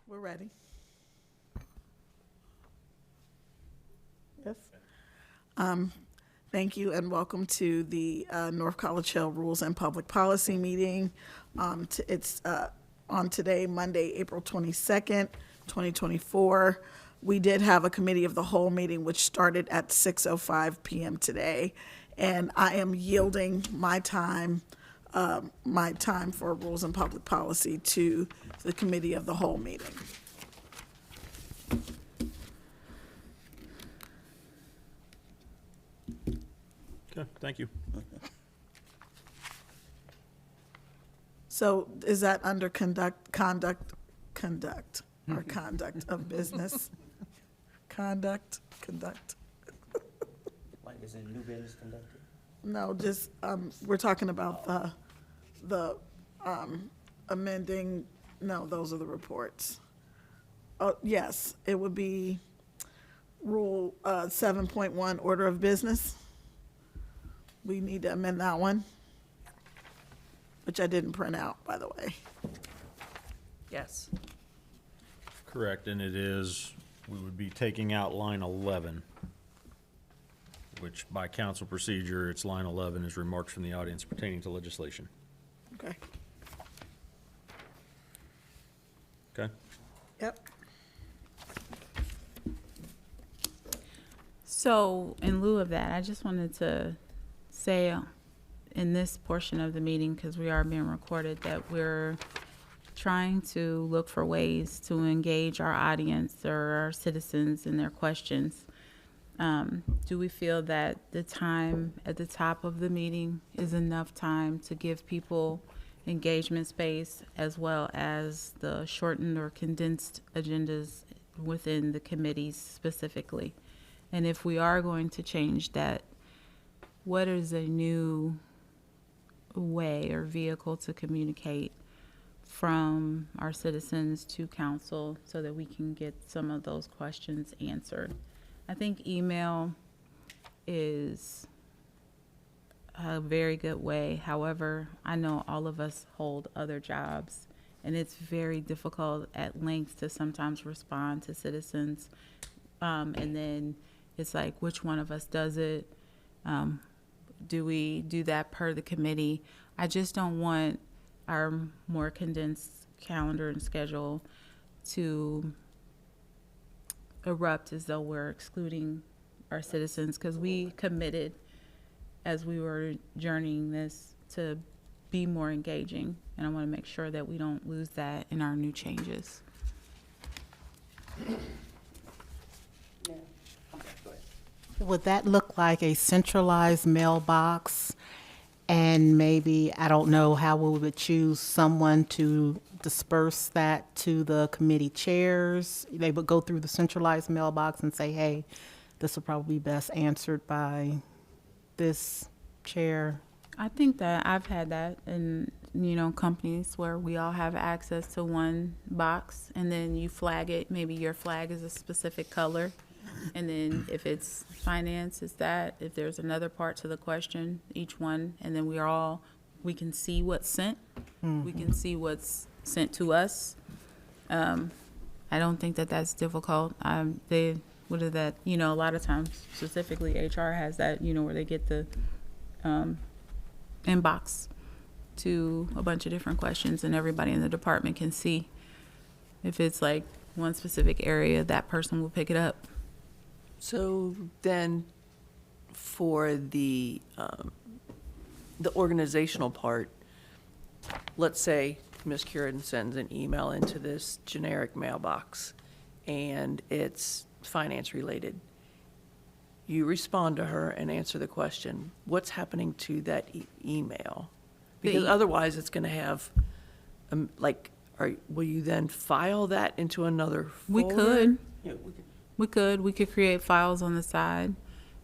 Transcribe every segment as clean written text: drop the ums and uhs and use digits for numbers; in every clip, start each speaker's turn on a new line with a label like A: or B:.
A: We're ready. Yes. Thank you and welcome to the North College Hill Rules and Public Policy Meeting. It's on today, Monday, April 22nd, 2024. We did have a committee of the whole meeting, which started at 6:05 p.m. today. And I am yielding my time for Rules and Public Policy to the committee of the whole meeting.
B: Okay, thank you.
A: So is that under conduct of business? Conduct.
C: Like, is it new business conducted?
A: No, just, we're talking about the amending, no, those are the reports. Oh, yes, it would be Rule 7.1, Order of Business. We need to amend that one, which I didn't print out, by the way.
D: Yes.
B: Correct, and it is, we would be taking out line 11, which by council procedure, it's line 11 is remarks from the audience pertaining to legislation.
A: Okay.
B: Okay?
A: Yep.
D: So in lieu of that, I just wanted to say in this portion of the meeting, because we are being recorded, that we're trying to look for ways to engage our audience or our citizens in their questions. Do we feel that the time at the top of the meeting is enough time to give people engagement space, as well as the shortened or condensed agendas within the committees specifically? And if we are going to change that, what is a new way or vehicle to communicate from our citizens to council so that we can get some of those questions answered? I think email is a very good way. However, I know all of us hold other jobs, and it's very difficult at length to sometimes respond to citizens. And then it's like, which one of us does it? Do we do that per the committee? I just don't want our more condensed calendar and schedule to erupt as though we're excluding our citizens, because we committed as we were journeying this to be more engaging, and I want to make sure that we don't lose that in our new changes.
E: Would that look like a centralized mailbox? And maybe, I don't know how we would choose someone to disperse that to the committee chairs. They would go through the centralized mailbox and say, hey, this will probably be best answered by this chair.
D: I think that I've had that in, companies where we all have access to one box, and then you flag it. Maybe your flag is a specific color. And then if it's finance, it's that. If there's another part to the question, each one, and then we can see what's sent. Mm-hmm. We can see what's sent to us. I don't think that that's difficult. A lot of times, specifically HR has that, where they get the inbox to a bunch of different questions, and everybody in the department can see. If it's like one specific area, that person will pick it up.
F: So then for the organizational part, let's say Ms. Curran sends an email into this generic mailbox and it's finance related. You respond to her and answer the question. What's happening to that email? Because otherwise it's going to have, will you then file that into another folder?
D: We could.
C: Yeah,
D: We could create files on the side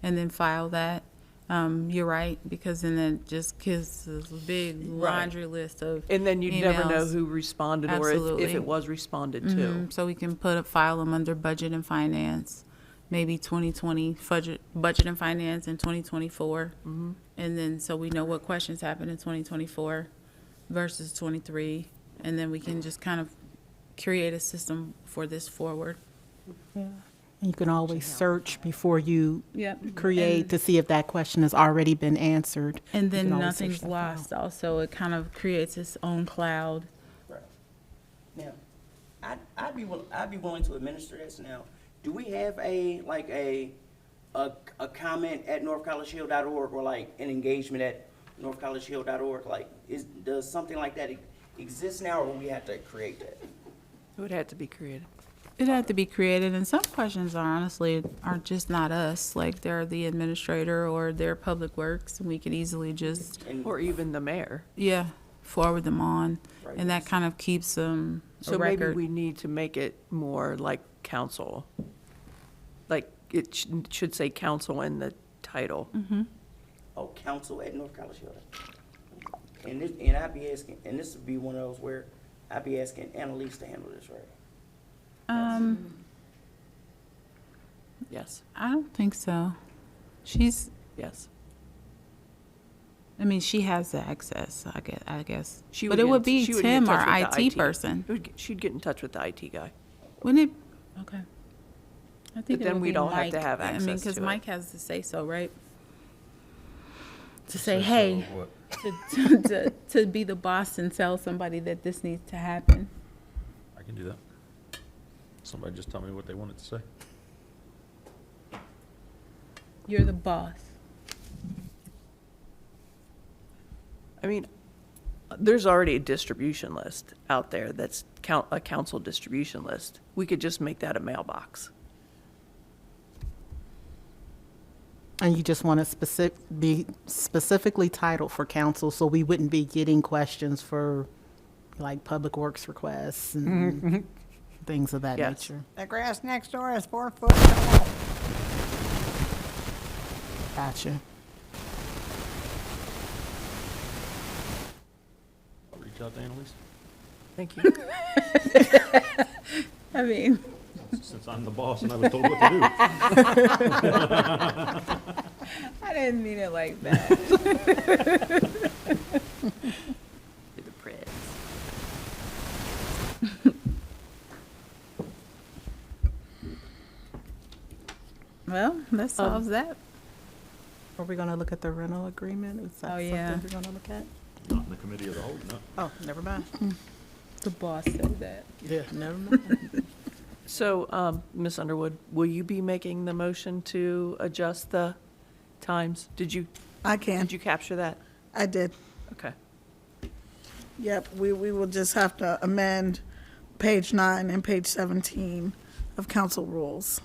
D: and then file that. You're right, because then it just gives this big laundry list of
F: And then you'd
D: emails.
F: never know who responded or if
D: Absolutely.
F: it was responded to.
D: So we can file them under budget and finance, maybe 2020 budget and finance in 2024. Mm-hmm. And then so we know what questions happened in 2024 versus 23. And then we can just kind of create a system for this forward.
E: You can always search before you
D: Yep.
E: create to see if that question has already been answered.
D: And
E: You
D: then
E: can always search
D: nothing's
E: that file.
D: lost also. It kind of creates its own cloud.
C: Right. Now, I'd be willing to administer this now. Do we have a comment at northcollegehill.org or like an engagement at northcollegehill.org? Like, does something like that exist now, or we have to create that?
F: It would have to be created.
D: It had to be created, and some questions are honestly are just not us. Like they're the administrator or they're public works, and we could easily just
F: Or even the mayor.
D: forward them on,
C: Right.
D: and that kind of keeps them a
F: So maybe
D: record.
F: we need to make it more like council. Like, it should say council in the title.
C: Oh, council at North College Hill. And I'd be asking, and this would be one of those where I'd be asking Annalise to handle this, right?
F: Yes,
D: I don't think so. She's.
F: yes.
D: I mean, she has the access. I guess.
F: She
D: But
F: get
D: it
F: in-
D: would be
F: she would get in
D: Tim, our
F: touch with the
D: IT person.
F: She'd get in touch with the IT guy.
D: Wouldn't it? Okay. I think
F: But
D: it
F: then
D: would
F: we'd
D: be
F: all have
D: Mike.
F: to have
D: I mean,
F: access
D: because
F: to it.
D: Mike has to say so, right? To say,
B: So
D: hey,
B: what?
D: to be the boss and tell somebody that this needs to happen.
B: I can do that. Somebody just tell me what they wanted to say.
D: You're the boss.
F: I mean, there's already a distribution list out there that's a council distribution list. We could just make that a mailbox.
E: And you just want to be specifically titled for council, so we wouldn't be getting questions for like public works requests and things of that
F: Yes.
E: nature.
G: The grass next door is 4 foot tall.
E: Gotcha.
B: I'll reach out to Annalise.
F: Thank you.
D: I mean,
B: Since I'm the boss and I was told what to do.
D: I didn't mean it like that.
F: To the press.
D: Well, that solves that.
E: Are we going to look at the rental agreement? Is that
D: Oh, yeah.
E: something we're going to look at?
B: Not in the committee of the whole, no.
E: Oh, never mind.
D: The boss said that.
E: Yeah, never mind.
F: So, Ms. Underwood, will you be making the motion to adjust the times? Did you
A: I can.
F: capture that?
A: I did.
F: Okay.
A: Yep, we will just have to amend page 9 and page 17 of council rules.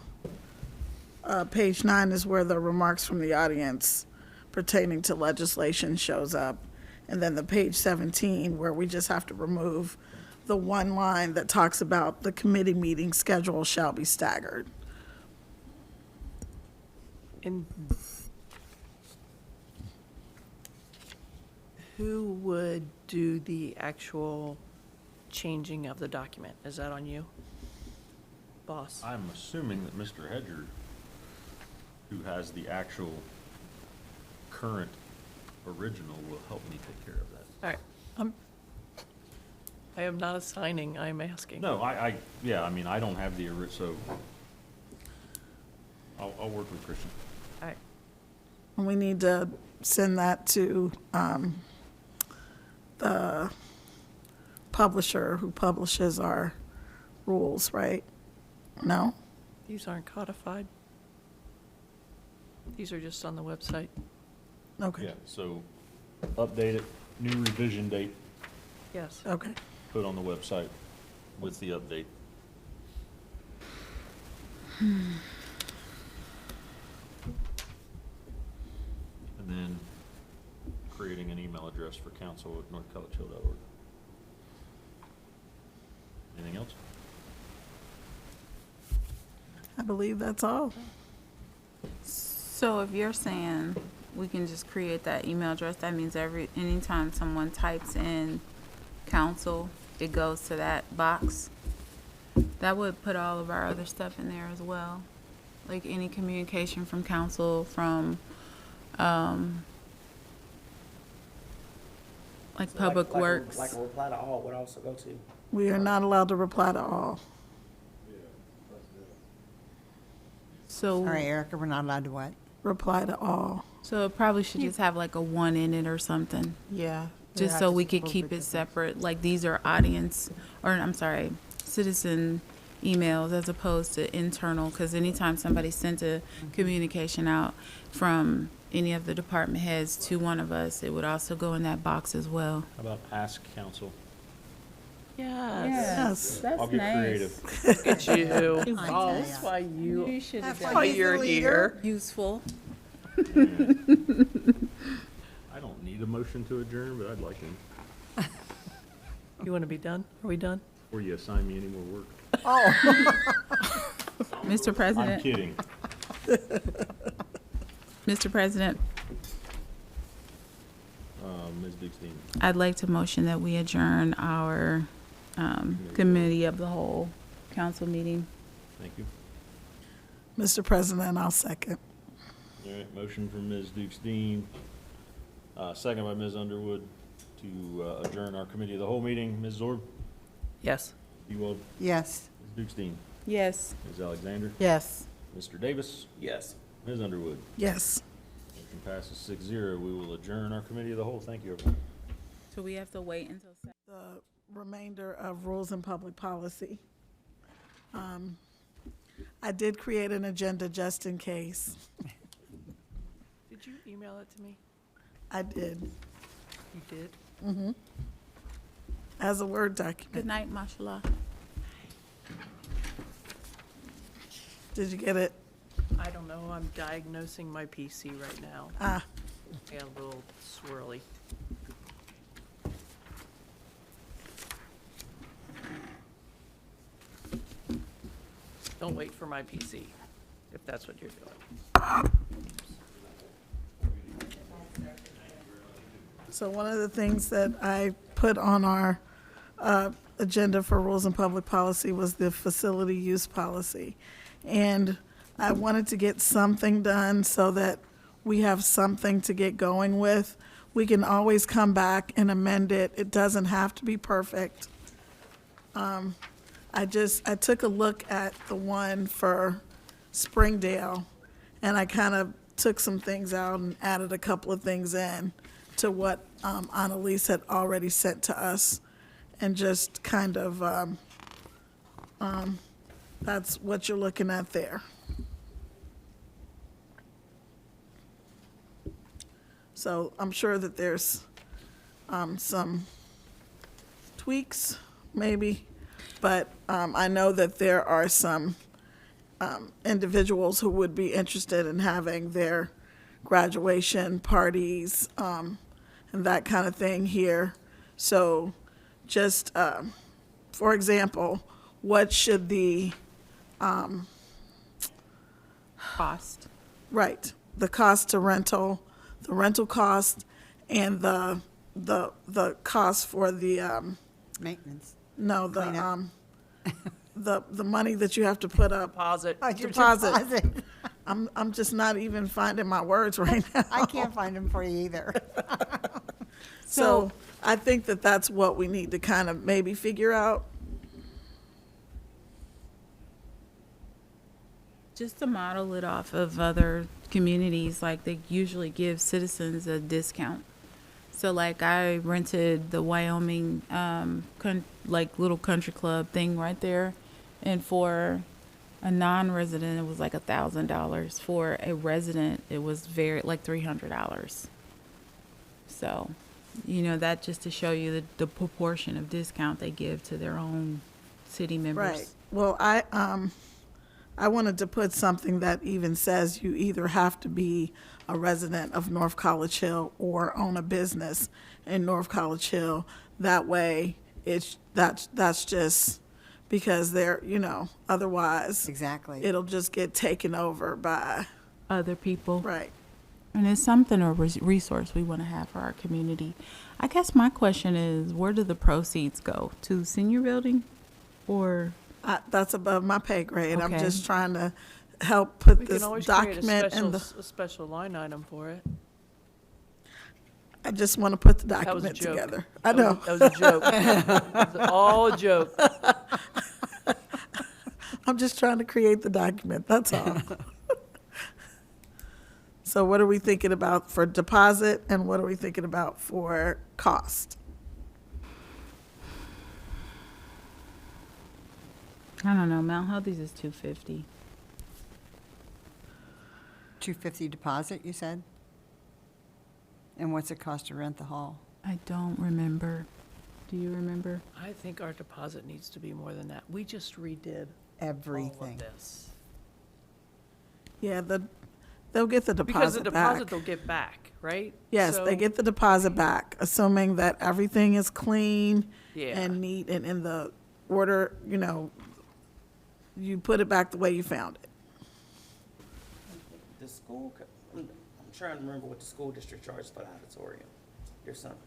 A: Page 9 is where the remarks from the audience pertaining to legislation shows up. And then the page 17 where we just have to remove the one line that talks about the committee meeting schedule shall be staggered.
F: And who would do the actual changing of the document? Is that on you? Boss?
B: I'm assuming that Mr. Hedger, who has the actual current original, will help me take care of that.
F: All right. I am not assigning, I'm asking.
B: No, yeah, I mean, I don't have the so I'll work with Christian.
F: All right.
A: And we need to send that to the publisher who publishes our rules, right? No?
F: These aren't codified. These are just on the website.
A: Okay,
B: Yeah, so update it, new revision date,
F: Yes.
A: okay.
B: put on the website with the update. And then creating an email address for council at northcollegehill.org. Anything else?
A: I believe that's all.
D: So if you're saying we can just create that email address, that means anytime someone types in council, it goes to that box. That would put all of our other stuff in there as well. Like any communication from council, from, like
C: So
D: Public Works.
C: Like a reply to all would also go to.
A: We are not allowed to reply to all.
D: So,
G: All right, Erica, we're not allowed to what?
A: Reply to all.
D: so it probably should just have like a one in it or something.
E: Yeah.
D: Just so we could keep it separate, like these are audience, or I'm sorry, citizen emails as opposed to internal, because anytime somebody sent a communication out from any of the department heads to one of us, it would also go in that box as well.
B: How about ask council?
F: Yes.
A: Yes.
D: That's
B: I'll get
D: nice.
B: creative.
F: Look at you.
G: I
F: Oh,
G: tell
F: that's
G: ya.
F: why you,
D: should have
F: that's
D: done
F: why
G: he's the
F: you're
G: leader.
F: here.
D: useful.
B: I don't need a motion to adjourn, but I'd like to,
F: You want to be done? Are we done?
B: before you assign me any more work.
D: Mr.
B: I'm
D: President,
B: kidding.
D: Mr. President,
B: Ms. Dixon,
D: I'd like to motion that we adjourn our committee of the whole council meeting.
B: thank you.
A: Mr. President, I'll second.
B: All right, motion from Ms. Dukes-Dean, second by Ms. Underwood to adjourn our committee of the whole meeting. Ms. Zorb,
F: Yes.
B: Ewald,
G: Yes.
B: Ms. Dukes-Dean,
D: Yes.
B: Ms. Alexander,
E: Yes.
B: Mr. Davis,
C: Yes.
B: Ms. Underwood.
A: Yes.
B: Motion passes 6-0. We will adjourn our committee of the whole. Thank you, everyone.
D: So we have to wait until.
A: The remainder of rules and public policy. I did create an agenda just in case.
F: Did you email it to me?
A: I did,
F: You did?
A: as a Word
D: Good
A: document.
D: night, mashallah.
A: Did you get it?
F: I don't know. I'm diagnosing my PC right now.
A: Ah,
F: Yeah, a little swirly. Don't wait for my PC, if that's what you're doing.
A: so one of the things that I put on our agenda for rules and public policy was the facility use policy. And I wanted to get something done so that we have something to get going with. We can always come back and amend it. It doesn't have to be perfect. I took a look at the one for Springdale, and I kind of took some things out and added a couple of things in to what Annalise had already sent to us, and just kind of, that's what you're looking at there. So I'm sure that there's some tweaks, maybe, but I know that there are some individuals who would be interested in having their graduation parties and that kind of thing here. So just, for example, what should the,
D: Cost.
A: right, the cost to rental, the rental cost, and the cost for the,
G: Maintenance.
A: no,
G: Cleanup.
A: the money that you have to put up.
F: Deposit.
G: Oh, your
A: Deposit. I'm just not even finding my words right now.
G: I can't find them for you either.
A: So I think that that's what we need to kind of maybe figure out.
D: Just to model it off of other communities, like they usually give citizens a discount. So like I rented the Wyoming, like little country club thing right there. And for a non-resident, it was like $1,000. For a resident, it was like $300. So, that just to show you the proportion of discount they give to their own city members.
A: Right. Well, I wanted to put something that even says you either have to be a resident of North College Hill or own a business in North College Hill. That way, that's just because they're, otherwise
G: Exactly.
A: it'll just get taken over by,
D: Other people.
A: right.
D: And it's something, a resource we want to have for our community. I guess my question is, where do the proceeds go? To the senior building? Or,
A: That's above my pay grade. I'm
D: Okay.
A: just trying to help put
F: We
A: this
F: can always create
A: document
F: a
A: in the.
F: special line item for it.
A: I just want to put the
F: That was a
A: document
F: joke.
A: together. I know.
F: That was a joke. That was all a joke.
A: I'm just trying to create the document, that's all. So what are we thinking about for deposit and what are we thinking about for cost?
D: I don't know, Mount Healthy's is $250.
G: 250 deposit, you said? And what's it cost to rent the hall?
D: I don't remember. Do you remember?
F: I think our deposit needs to be more than that. We just redid all of
G: Everything.
F: this.
A: Yeah, they'll get the
F: Because the
A: deposit
F: deposit
A: back.
F: they'll get back, right?
A: Yes,
F: So-
A: they get the deposit back, assuming that everything is clean
F: Yeah.
A: and neat and in the order, you put it back the way you found it.
C: The school, I'm trying to remember what the school district charges for the auditorium. There's something.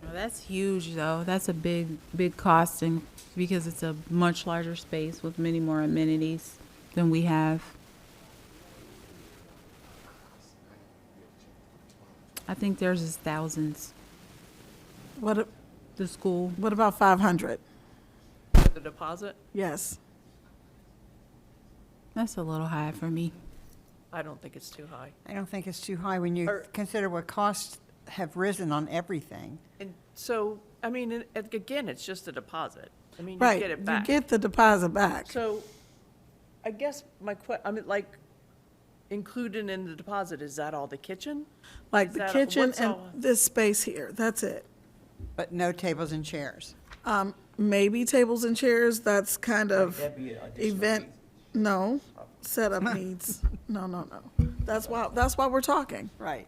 D: Well, that's huge, though. That's a big cost, and because it's a much larger space with many more amenities than we have. I think theirs is thousands.
A: What,
D: The school.
A: what about 500?
F: For the deposit,
A: Yes.
D: That's a little high for me.
F: I don't think it's too high.
G: I don't think it's too high when you
F: Or-
G: consider what costs have risen on everything.
F: And so, I mean, again, it's just a deposit. I mean, you
A: Right,
F: get it
A: you
F: back.
A: get the deposit back.
F: So, I guess I mean, like, included in the deposit, is that all the kitchen?
A: Like
F: is
A: the
F: that-
A: kitchen
F: what's
A: and
F: all-
A: this space here, that's it.
G: But no tables and chairs.
A: Maybe tables and chairs, that's kind of
C: That'd be an additional
A: event,
C: fee.
A: no, setup needs, no. That's why we're talking.
G: Right.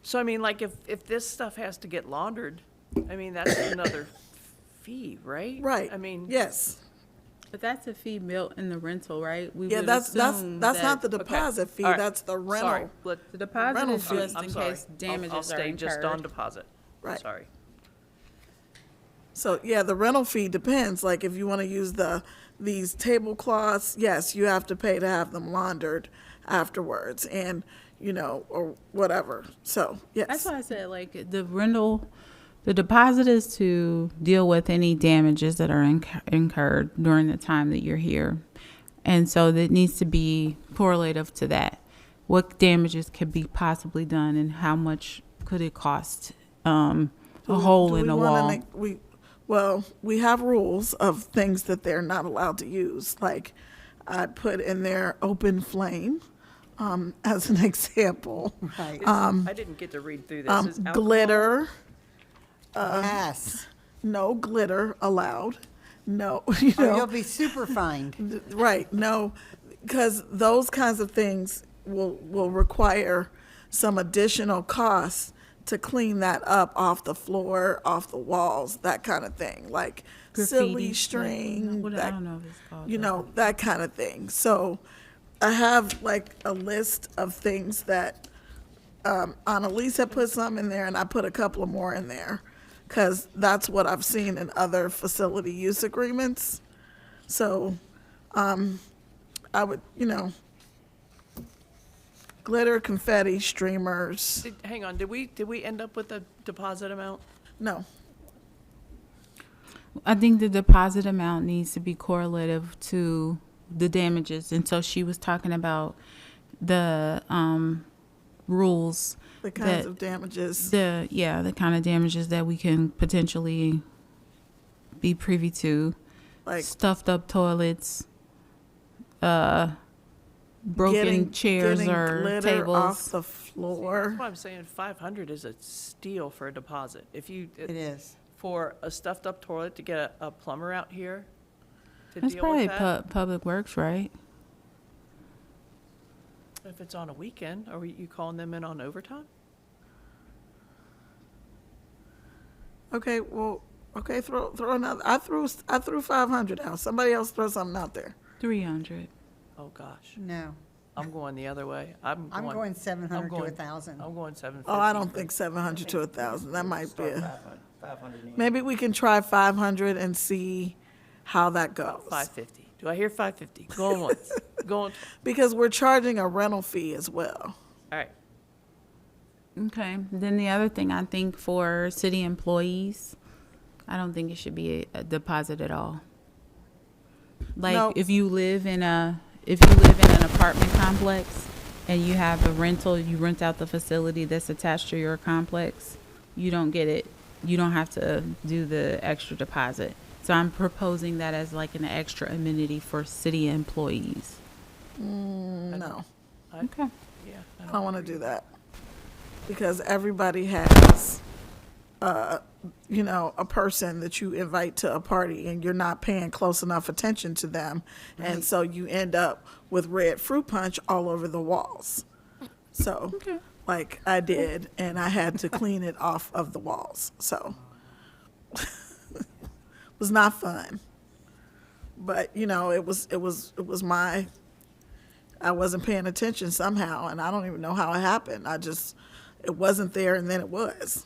F: So, I mean, like, if this stuff has to get laundered, I mean, that's another fee, right?
A: Right.
F: I mean.
A: Yes.
D: But that's a fee built in the rental, right? We
A: Yeah,
D: would
A: that's
D: assume
A: not
D: that
A: the deposit fee,
F: All right.
A: that's the
F: Sorry,
A: rental.
F: let-
D: The deposit
A: rental
D: is
A: fee.
D: just
F: I'm
D: in
F: sorry.
D: case damages
F: I'll
D: are
F: stay just on
D: incurred.
F: deposit.
A: Right.
F: Sorry.
A: So, yeah, the rental fee depends, like if you want to use these tablecloths, yes, you have to pay to have them laundered afterwards and, or whatever, so, yes.
D: That's why I said, like, the rental, the deposit is to deal with any damages that are incurred during the time that you're here. And so that needs to be correlative to that. What damages could be possibly done and how much could it cost, a hole in the wall?
A: Well, we have rules of things that they're not allowed to use, like I put in there open flame, as an example.
G: Right.
F: I didn't get to read through this. Is alcohol-
A: Glitter,
G: Yes.
A: no glitter allowed, no,
G: Or you'll be super fined.
A: right, no, because those kinds of things will require some additional costs to clean that up off the floor, off the walls, that kind of thing, like silly
D: Graffiti,
A: string,
D: like, I
A: that,
D: don't know if it's called.
A: that kind of thing. So I have like a list of things that, Annalise had put some in there and I put a couple of more in there. Cause that's what I've seen in other facility use agreements. So, I would, glitter, confetti, streamers,
F: Hang on, did we end up with a deposit amount?
A: no.
D: I think the deposit amount needs to be correlative to the damages. And so she was talking about the rules.
A: The kinds
D: that-
A: of damages.
D: the kind of damages that we can potentially be privy to.
A: Like
D: Stuffed up toilets, broken
A: getting
D: chairs or
A: glitter off
D: tables.
A: the floor.
F: That's why I'm saying 500 is a steal for a deposit. If you,
G: It is.
F: for a stuffed up toilet to get a plumber out here to
D: That's
F: deal
D: probably
F: with that.
D: Public Works, right?
F: If it's on a weekend, are you calling them in on overtime?
A: Okay, well, throw another. I threw 500 out. Somebody else throw something out there.
D: 300.
F: Oh, gosh.
G: No.
F: I'm going the other way. I'm
G: going 700 to
F: going-
G: 1,000.
F: I'm going 750.
A: Oh, I don't think 700 to 1,000. That might be.
C: Start 500 in.
A: Maybe we can try 500 and see how that goes.
F: 550. Do I hear 550? Going once. Going,
A: Because we're charging a rental fee as well.
F: all right.
D: Okay, then the other thing I think for city employees, I don't think it should be a deposit at all. Like
A: No.
D: if you live in an apartment complex and you have a rental, you rent out the facility that's attached to your complex, you don't get it. You don't have to do the extra deposit. So I'm proposing that as like an extra amenity for city employees.
A: No,
D: Okay.
F: Yeah.
A: I don't want to do that. Because everybody has, a person that you invite to a party and you're not paying close enough attention to them. And so you end up with red fruit punch all over the walls. So, like I did, and I had to clean it off of the walls. So, it was not fun. But, it was my, I wasn't paying attention somehow, and I don't even know how it happened. It wasn't there, and then it was.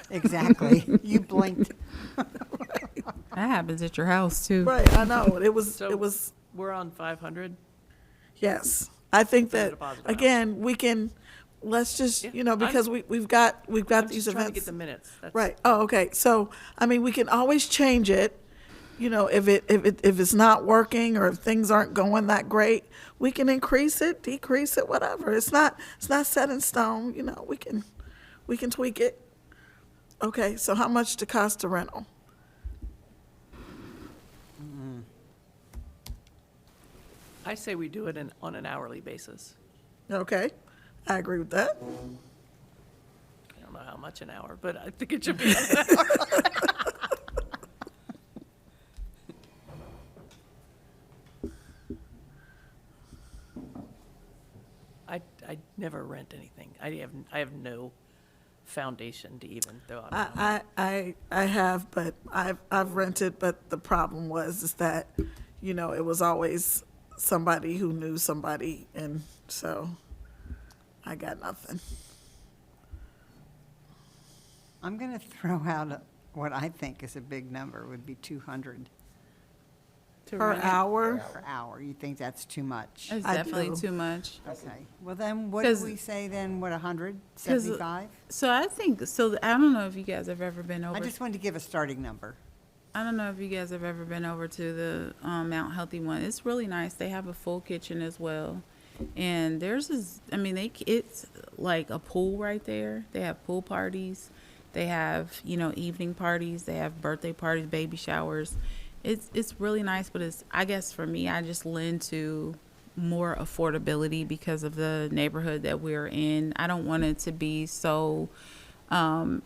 G: Exactly. You blinked.
D: That happens at your house too.
A: Right, I know. It was,
F: We're on 500.
A: yes. I think that,
F: deposit amount.
A: again, let's just,
F: Yeah,
A: because we've got
F: I'm
A: these
F: just trying to
A: events.
F: get the minutes. That's,
A: Right. Oh, okay. So, we can always change it. If it's not working or if things aren't going that great, we can increase it, decrease it, whatever. It's not set in stone. We can tweak it. Okay. So, how much to cost a rental?
F: I say we do it on an hourly basis.
A: Okay. I agree with that.
F: I don't know how much an hour, but I think it should be. An hour. I never rent anything. I have no foundation to even throw out. a number.
A: I have, but I've rented, but the problem is that, it was always somebody who knew somebody, and so I got nothing.
G: I'm going to throw out what I think is a big number, would be 200
A: Per hour?
G: per hour. You think that's too much?
D: It's
A: I
D: definitely
A: do.
D: too much.
G: Okay. Well, then what do
D: 'Cause-
G: we say then? What, 100?
D: 'Cause-
G: 75?
D: So I think so. I don't know if you guys have ever been over.
G: I just wanted to give a starting number.
D: I don't know if you guys have ever been over to the Mount Healthy one. It's really nice. They have a full kitchen as well, and theirs is. It's like a pool right there. They have pool parties. They have evening parties. They have birthday parties, baby showers. It's really nice, but I guess for me, I just lend to more affordability because of the neighborhood that we're in. I don't want it to be so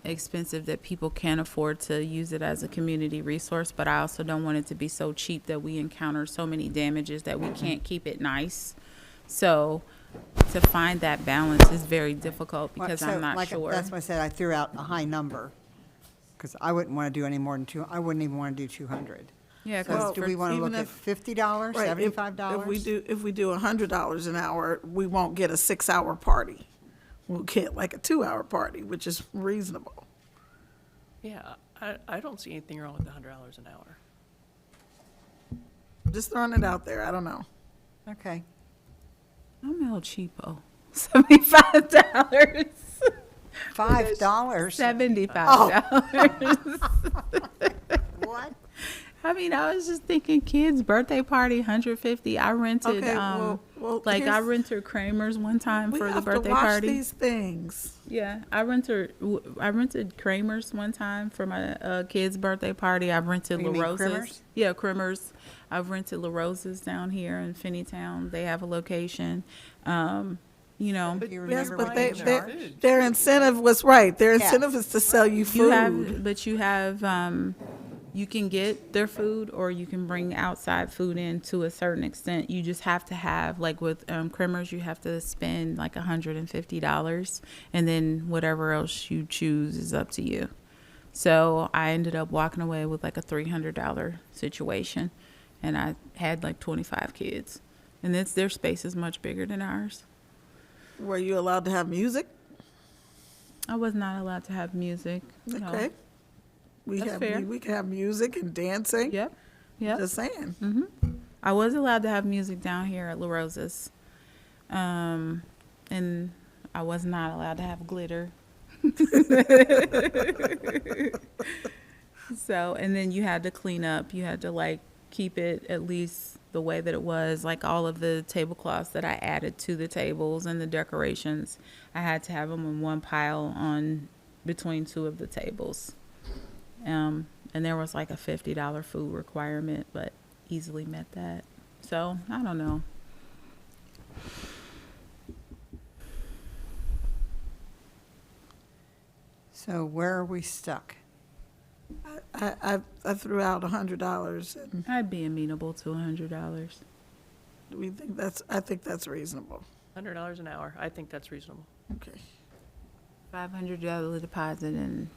D: expensive that people can't afford to use it as a community resource, but I also don't want it to be so cheap that we encounter so many damages that we can't keep it nice. So to find that balance is very difficult because
G: So,
D: I'm not
G: like,
D: sure.
G: That's why I said I threw out a high number, because I wouldn't want to do any more than I wouldn't even want to do 200.
D: Yeah,
G: So
D: because
G: do we want to
A: even
G: look at
A: if-
G: $50,
A: Right,
G: $75?
A: If we do $100 an hour, we won't get a 6-hour party. We'll get like a 2-hour party, which is reasonable.
F: Yeah, I don't see anything wrong with $100 an hour.
A: Just throwing it out there. I don't know.
G: Okay.
D: I'm El Cheapo. $75.
G: $5?
D: $75.
G: What?
D: I mean, I was just thinking, kids' birthday party, $150. I rented,
A: Okay, well,
D: I
A: here's-
D: rented Kramer's one time
A: We
D: for the
A: have to
D: birthday
A: watch
D: party.
A: these things.
D: Yeah, I rented Kramer's one time for my kid's birthday party. I've rented
G: You
D: La
G: mean
D: Rosa's.
G: Kramer's?
D: Yeah, Kramer's. I've rented La Rosa's down here in Finneytown. They have a location.
G: Do you
A: Yes,
G: remember
A: but
G: what
A: they,
G: they
A: their,
G: charged?
A: their incentive was right. Their
G: Yes.
A: incentive is to sell you
D: You
A: food.
D: have, you can get their food or you can bring outside food in to a certain extent. You just have to have, like with Kramer's, you have to spend like $150, and then whatever else you choose is up to you. So I ended up walking away with like a $300 situation, and I had like 25 kids, and their space is much bigger than ours.
A: Were you allowed to have music?
D: I was not allowed to have music. No.
A: Okay.
D: That's fair.
A: We can have music and dancing.
D: Yep. Yep.
A: Just saying.
D: I was allowed to have music down here at La Rosa's. And I was not allowed to have glitter. So, and then you had to clean up. You had to like keep it at least the way that it was. Like all of the tablecloths that I added to the tables and the decorations, I had to have them in one pile on between two of the tables. And there was like a $50 food requirement, but easily met that. So I don't know.
G: So where are we stuck?
A: I threw out $100, and
D: I'd be amenable to $100.
A: we think I think that's reasonable.
F: $100 an hour, I think that's reasonable.
A: Okay.
D: $500 deposit, and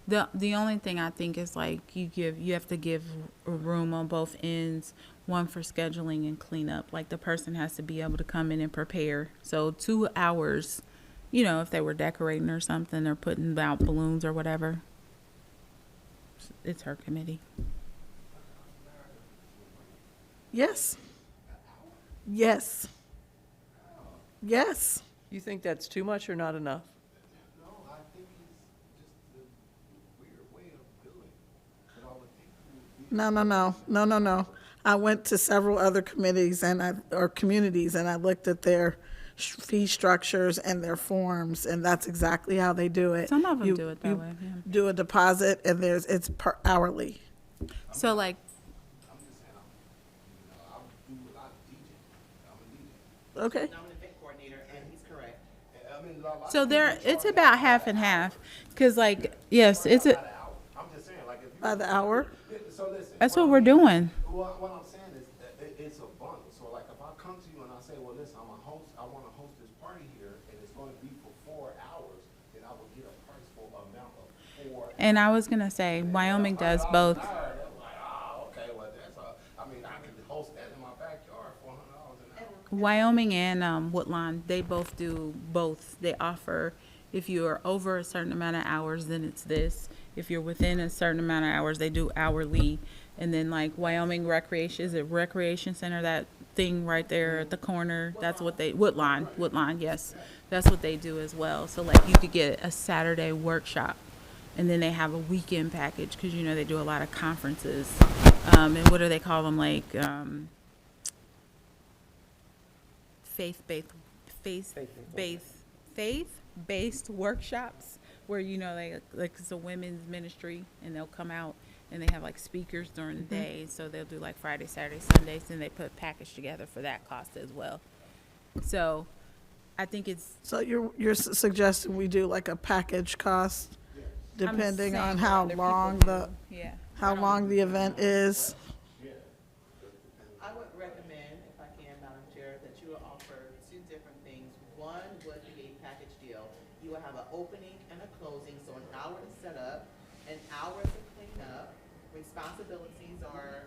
D: the only thing I think is like you have to give a room on both ends, one for scheduling and cleanup. Like the person has to be able to come in and prepare. So 2 hours, you know, if they were decorating or something or putting out balloons or whatever. It's her committee.
A: Yes. Yes. Yes.
F: You think that's too much or not enough?
H: No, I think it's just a weird way of billing. But I would think it would be
A: No. I went to several other committees or communities, and I looked at their fee structures and their forms, and that's exactly how they do it.
D: Some of them
A: You-
D: do it that
A: you
D: way. Yeah.
A: Do a deposit, and it's per hourly.
D: So like,
H: I'm just saying, I do a lot of teaching. I'm a DJ.
A: Okay.
C: I'm an event coordinator, and he's correct.
H: I mean, a lot
D: so
H: of
D: there,
H: people
D: it's
H: charge
D: about half and half. Cause like, yes, it's
H: by
D: a,
H: the hour. I'm just saying, like, if you.
A: By the hour?
H: So listen.
D: that's what we're doing.
H: What I'm saying is, it's a bundle. So like, if I come to you and I say, well, listen, I'm a host, I wanna host this party here, and it's gonna be for 4 hours, then I will get a price for amount of 4
D: And I was gonna say, Wyoming does both.
H: I'm like, oh, okay, well, I mean, I can host that in my backyard for $100 an hour.
D: Wyoming and Woodlawn, they both do both. They offer, if you are over a certain amount of hours, then it's this. If you're within a certain amount of hours, they do hourly. And then like Wyoming Recreation, is it Recreation Center, that thing right there at the corner? That's what they, Woodlawn, yes. That's what they do as well. So like you could get a Saturday workshop, and then they have a weekend package, because you know they do a lot of conferences. And what do they call them? Like, faith-based workshops, where you know they, like, it's a women's ministry, and they'll come out and they have like speakers during the day. So they'll do like Friday, Saturday, Sundays, and they put a package together for that cost as well. So I think it's,
A: So you're suggesting we do like a package cost, depending on how long
D: yeah.
A: how long the event is?
I: I would recommend, if I can, Madam Chair, that you will offer 2 different things. One would be a package deal. You will have an opening and a closing, so an hour to set up, an hour to clean up. Responsibilities are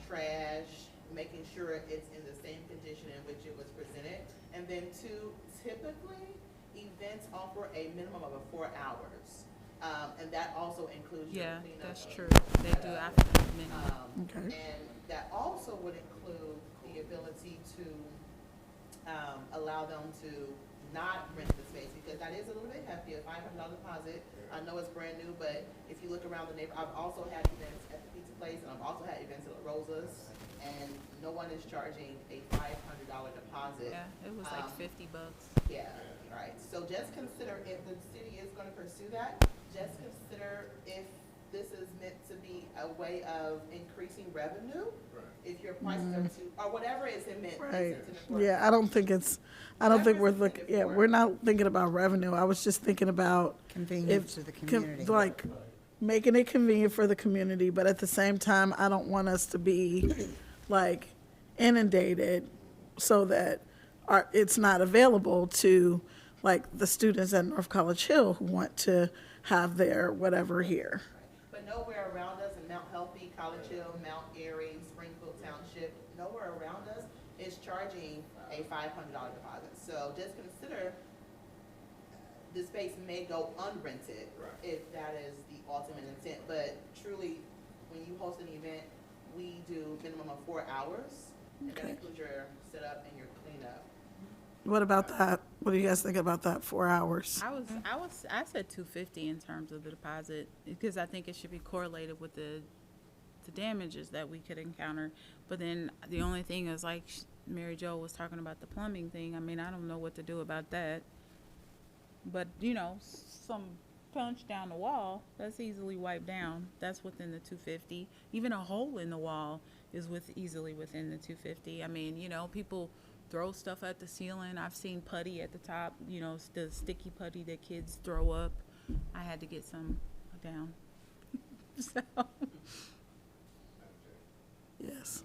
I: trash, making sure it's in the same condition in which it was presented. And then 2, typically, events offer a minimum of 4 hours. And that also includes your
D: Yeah,
I: cleanup.
D: that's true. They do after midnight.
A: Okay.
I: And that also would include the ability to allow them to not rent the space, because that is a little bit hefty, a $500 deposit. I know it's brand new, but if you look around the neighborhood, I've also had events at the pizza place, and I've also had events at La Rosa's, and no one is charging a $500 deposit.
D: Yeah, it was like
I: Um,
D: $50.
I: Yeah, right. So just consider, if the city is gonna pursue that, just consider if this is meant to be a way of increasing revenue. If your prices are too, or whatever is meant.
A: Right.
I: intended for.
A: Yeah, I don't think we're
I: Whatever
A: looking,
I: it's
A: yeah,
I: for.
A: we're not thinking about revenue. I was just thinking about
G: Convenience to the community.
A: like, making it convenient for the community, but at the same time, I don't want us to be like inundated so that it's not available to like the students at North College Hill who want to have their whatever here.
I: But nowhere around us in Mount Healthy, College Hill, Mount Airy, Springfield Township, nowhere around us is charging a $500 deposit. So just consider the space may go unrented if that is the ultimate intent. But truly, when you host an event, we do minimum of 4 hours, and that
A: Okay.
I: includes your setup and your cleanup.
A: What about that? What do you guys think about that, 4 hours?
D: I said 250 in terms of the deposit, because I think it should be correlated with the damages that we could encounter. But then the only thing is, like Mary Jo was talking about the plumbing thing, I mean, I don't know what to do about that. But, you know, some punch down the wall, that's easily wiped down. That's within the 250. Even a hole in the wall is easily within the 250. I mean, you know, people throw stuff at the ceiling. I've seen putty at the top, you know, the sticky putty that kids throw up. I had to get some down. So,
A: Yes.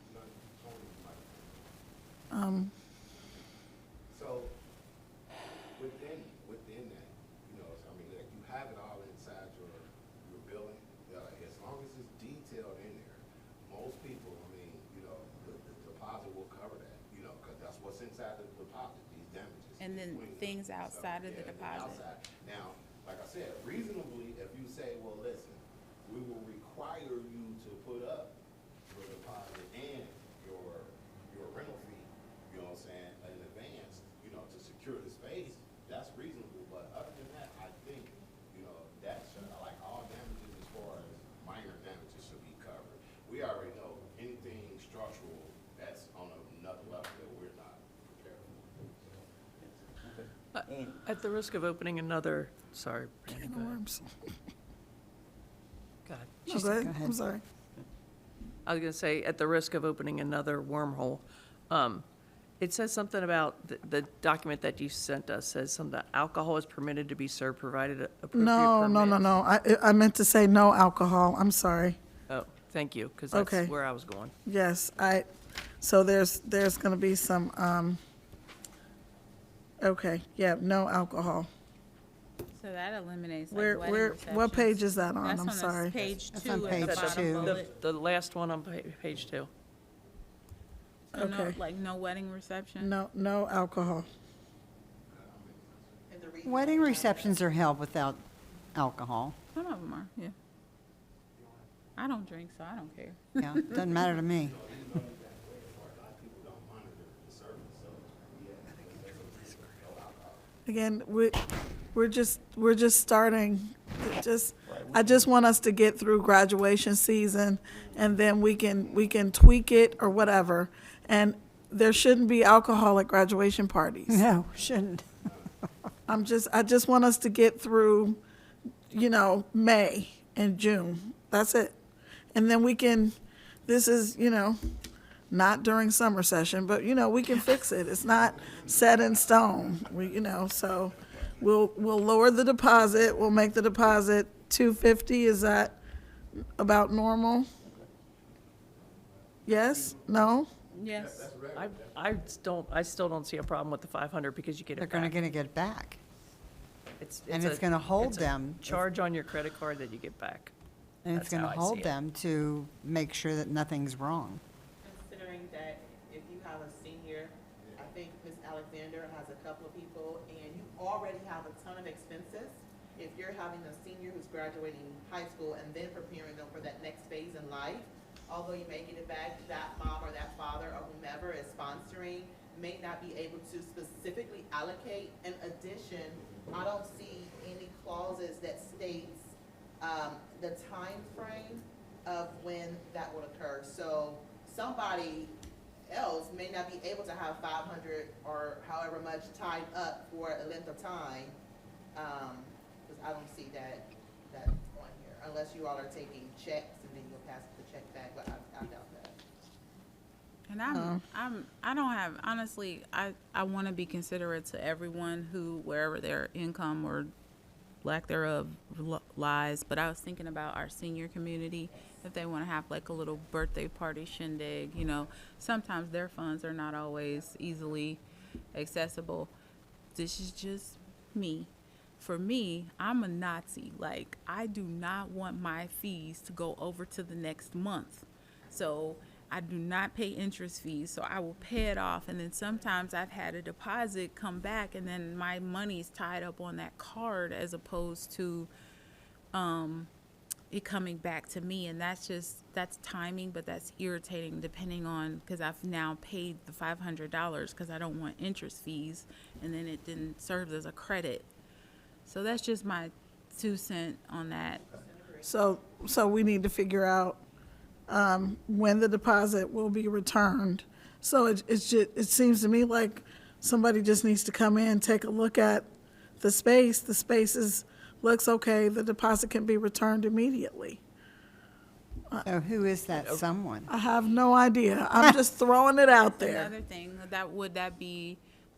H: So, within that, you know, I mean, like, you have it all inside your building, as long as it's detailed in there, most people, I mean, you know, the deposit will cover that, you know, because that's what's inside the deposit, these damages.
D: and then
H: between
D: things
H: them.
D: outside of the
H: Yeah, and then
D: deposit.
H: outside. Now, like I said, reasonably, if you say, well, listen, we will require you to put up your deposit and your rental fee, you know what I'm saying, in advance, you know, to secure the space, that's reasonable, but other than that, I think, you know, that should, like, all damages as far as minor damages should be covered. We already know anything structural, that's on another level that we're not prepared for.
C: And
F: At the risk of opening another, sorry, Brandy,
A: Can
F: go
A: of
F: ahead.
A: worms.
F: Go ahead.
A: No, go ahead.
G: go ahead.
A: I'm sorry.
F: I was gonna say, at the risk of opening another wormhole, it says something about the document that you sent us, says something that alcohol is permitted to be served provided appropriate
A: No,
F: permits.
A: I meant to say no alcohol. I'm sorry.
F: Oh, thank you, because
A: Okay.
F: that's where I was going.
A: Yes, so there's gonna be some, okay, yeah, no alcohol.
D: So that eliminates like
A: Where,
D: wedding
A: what
D: receptions.
A: page is that on?
D: That's
A: I'm
D: on
A: sorry.
D: page
G: That's
D: 2
G: on
D: at
G: page
D: the
F: That's
D: bottom
G: two.
D: bullet.
F: The last one on page 2.
D: So no,
A: Okay.
D: like no wedding reception?
A: No alcohol.
I: And the reason
G: Wedding
I: why-
G: receptions are held without alcohol.
D: Some of them are, yeah. I don't drink, so I don't care.
G: Yeah, doesn't matter to me.
A: Again, we're just starting. I just want us to get through graduation season, and then we can tweak it or whatever. And there shouldn't be alcohol at graduation parties.
G: No, shouldn't.
A: I just want us to get through, you know, May and June. That's it. And then this is, you know, not during summer session, but, you know, we can fix it. It's not set in stone. So we'll lower the deposit. We'll make the deposit $250. Is that about normal? Yes? No?
D: Yes.
F: I still don't see a problem with the 500 because you get
G: They're
F: it back.
G: gonna get it back. And
F: a-
G: it's gonna hold
F: it's a
G: them.
F: Charge on your credit card that you get back.
G: And it's
F: That's how
G: gonna
F: I see
G: hold
F: it.
G: them to make sure that nothing's wrong.
I: Considering that if you have a senior, I think Ms. Alexander has a couple of people, and you already have a ton of expenses. If you're having a senior who's graduating high school and then preparing them for that next phase in life, although you may get it back, that mom or that father or whomever is sponsoring may not be able to specifically allocate. In addition, I don't see any clauses that states the time frame of when that will occur. So somebody else may not be able to have 500 or however much tied up for a length of time, because I don't see that on here, unless you all are taking checks and then you'll pass the check back, but I doubt that.
D: And I don't have, honestly, I want to be considerate to everyone who, wherever their income or lack thereof lies, but I was thinking about our senior community, if they want to have like a little birthday party shindig, you know, sometimes their funds are not always easily accessible. This is just me. For me, I'm a Nazi. Like, I do not want my fees to go over to the next month. So I do not pay interest fees, so I will pay it off. And then sometimes I've had a deposit come back, and then my money's tied up on that card as opposed to it coming back to me, and that's timing, but that's irritating depending on, because I've now paid the $500 because I don't want interest fees, and then it didn't serve as a credit. So that's just my 2 cents on that.
A: So we need to figure out when the deposit will be returned. So it seems to me like somebody just needs to come in, take a look at the space. The space looks okay. The deposit can be returned immediately.
G: So who is that someone?
A: I have no idea. I'm just throwing it out there.
D: Another thing,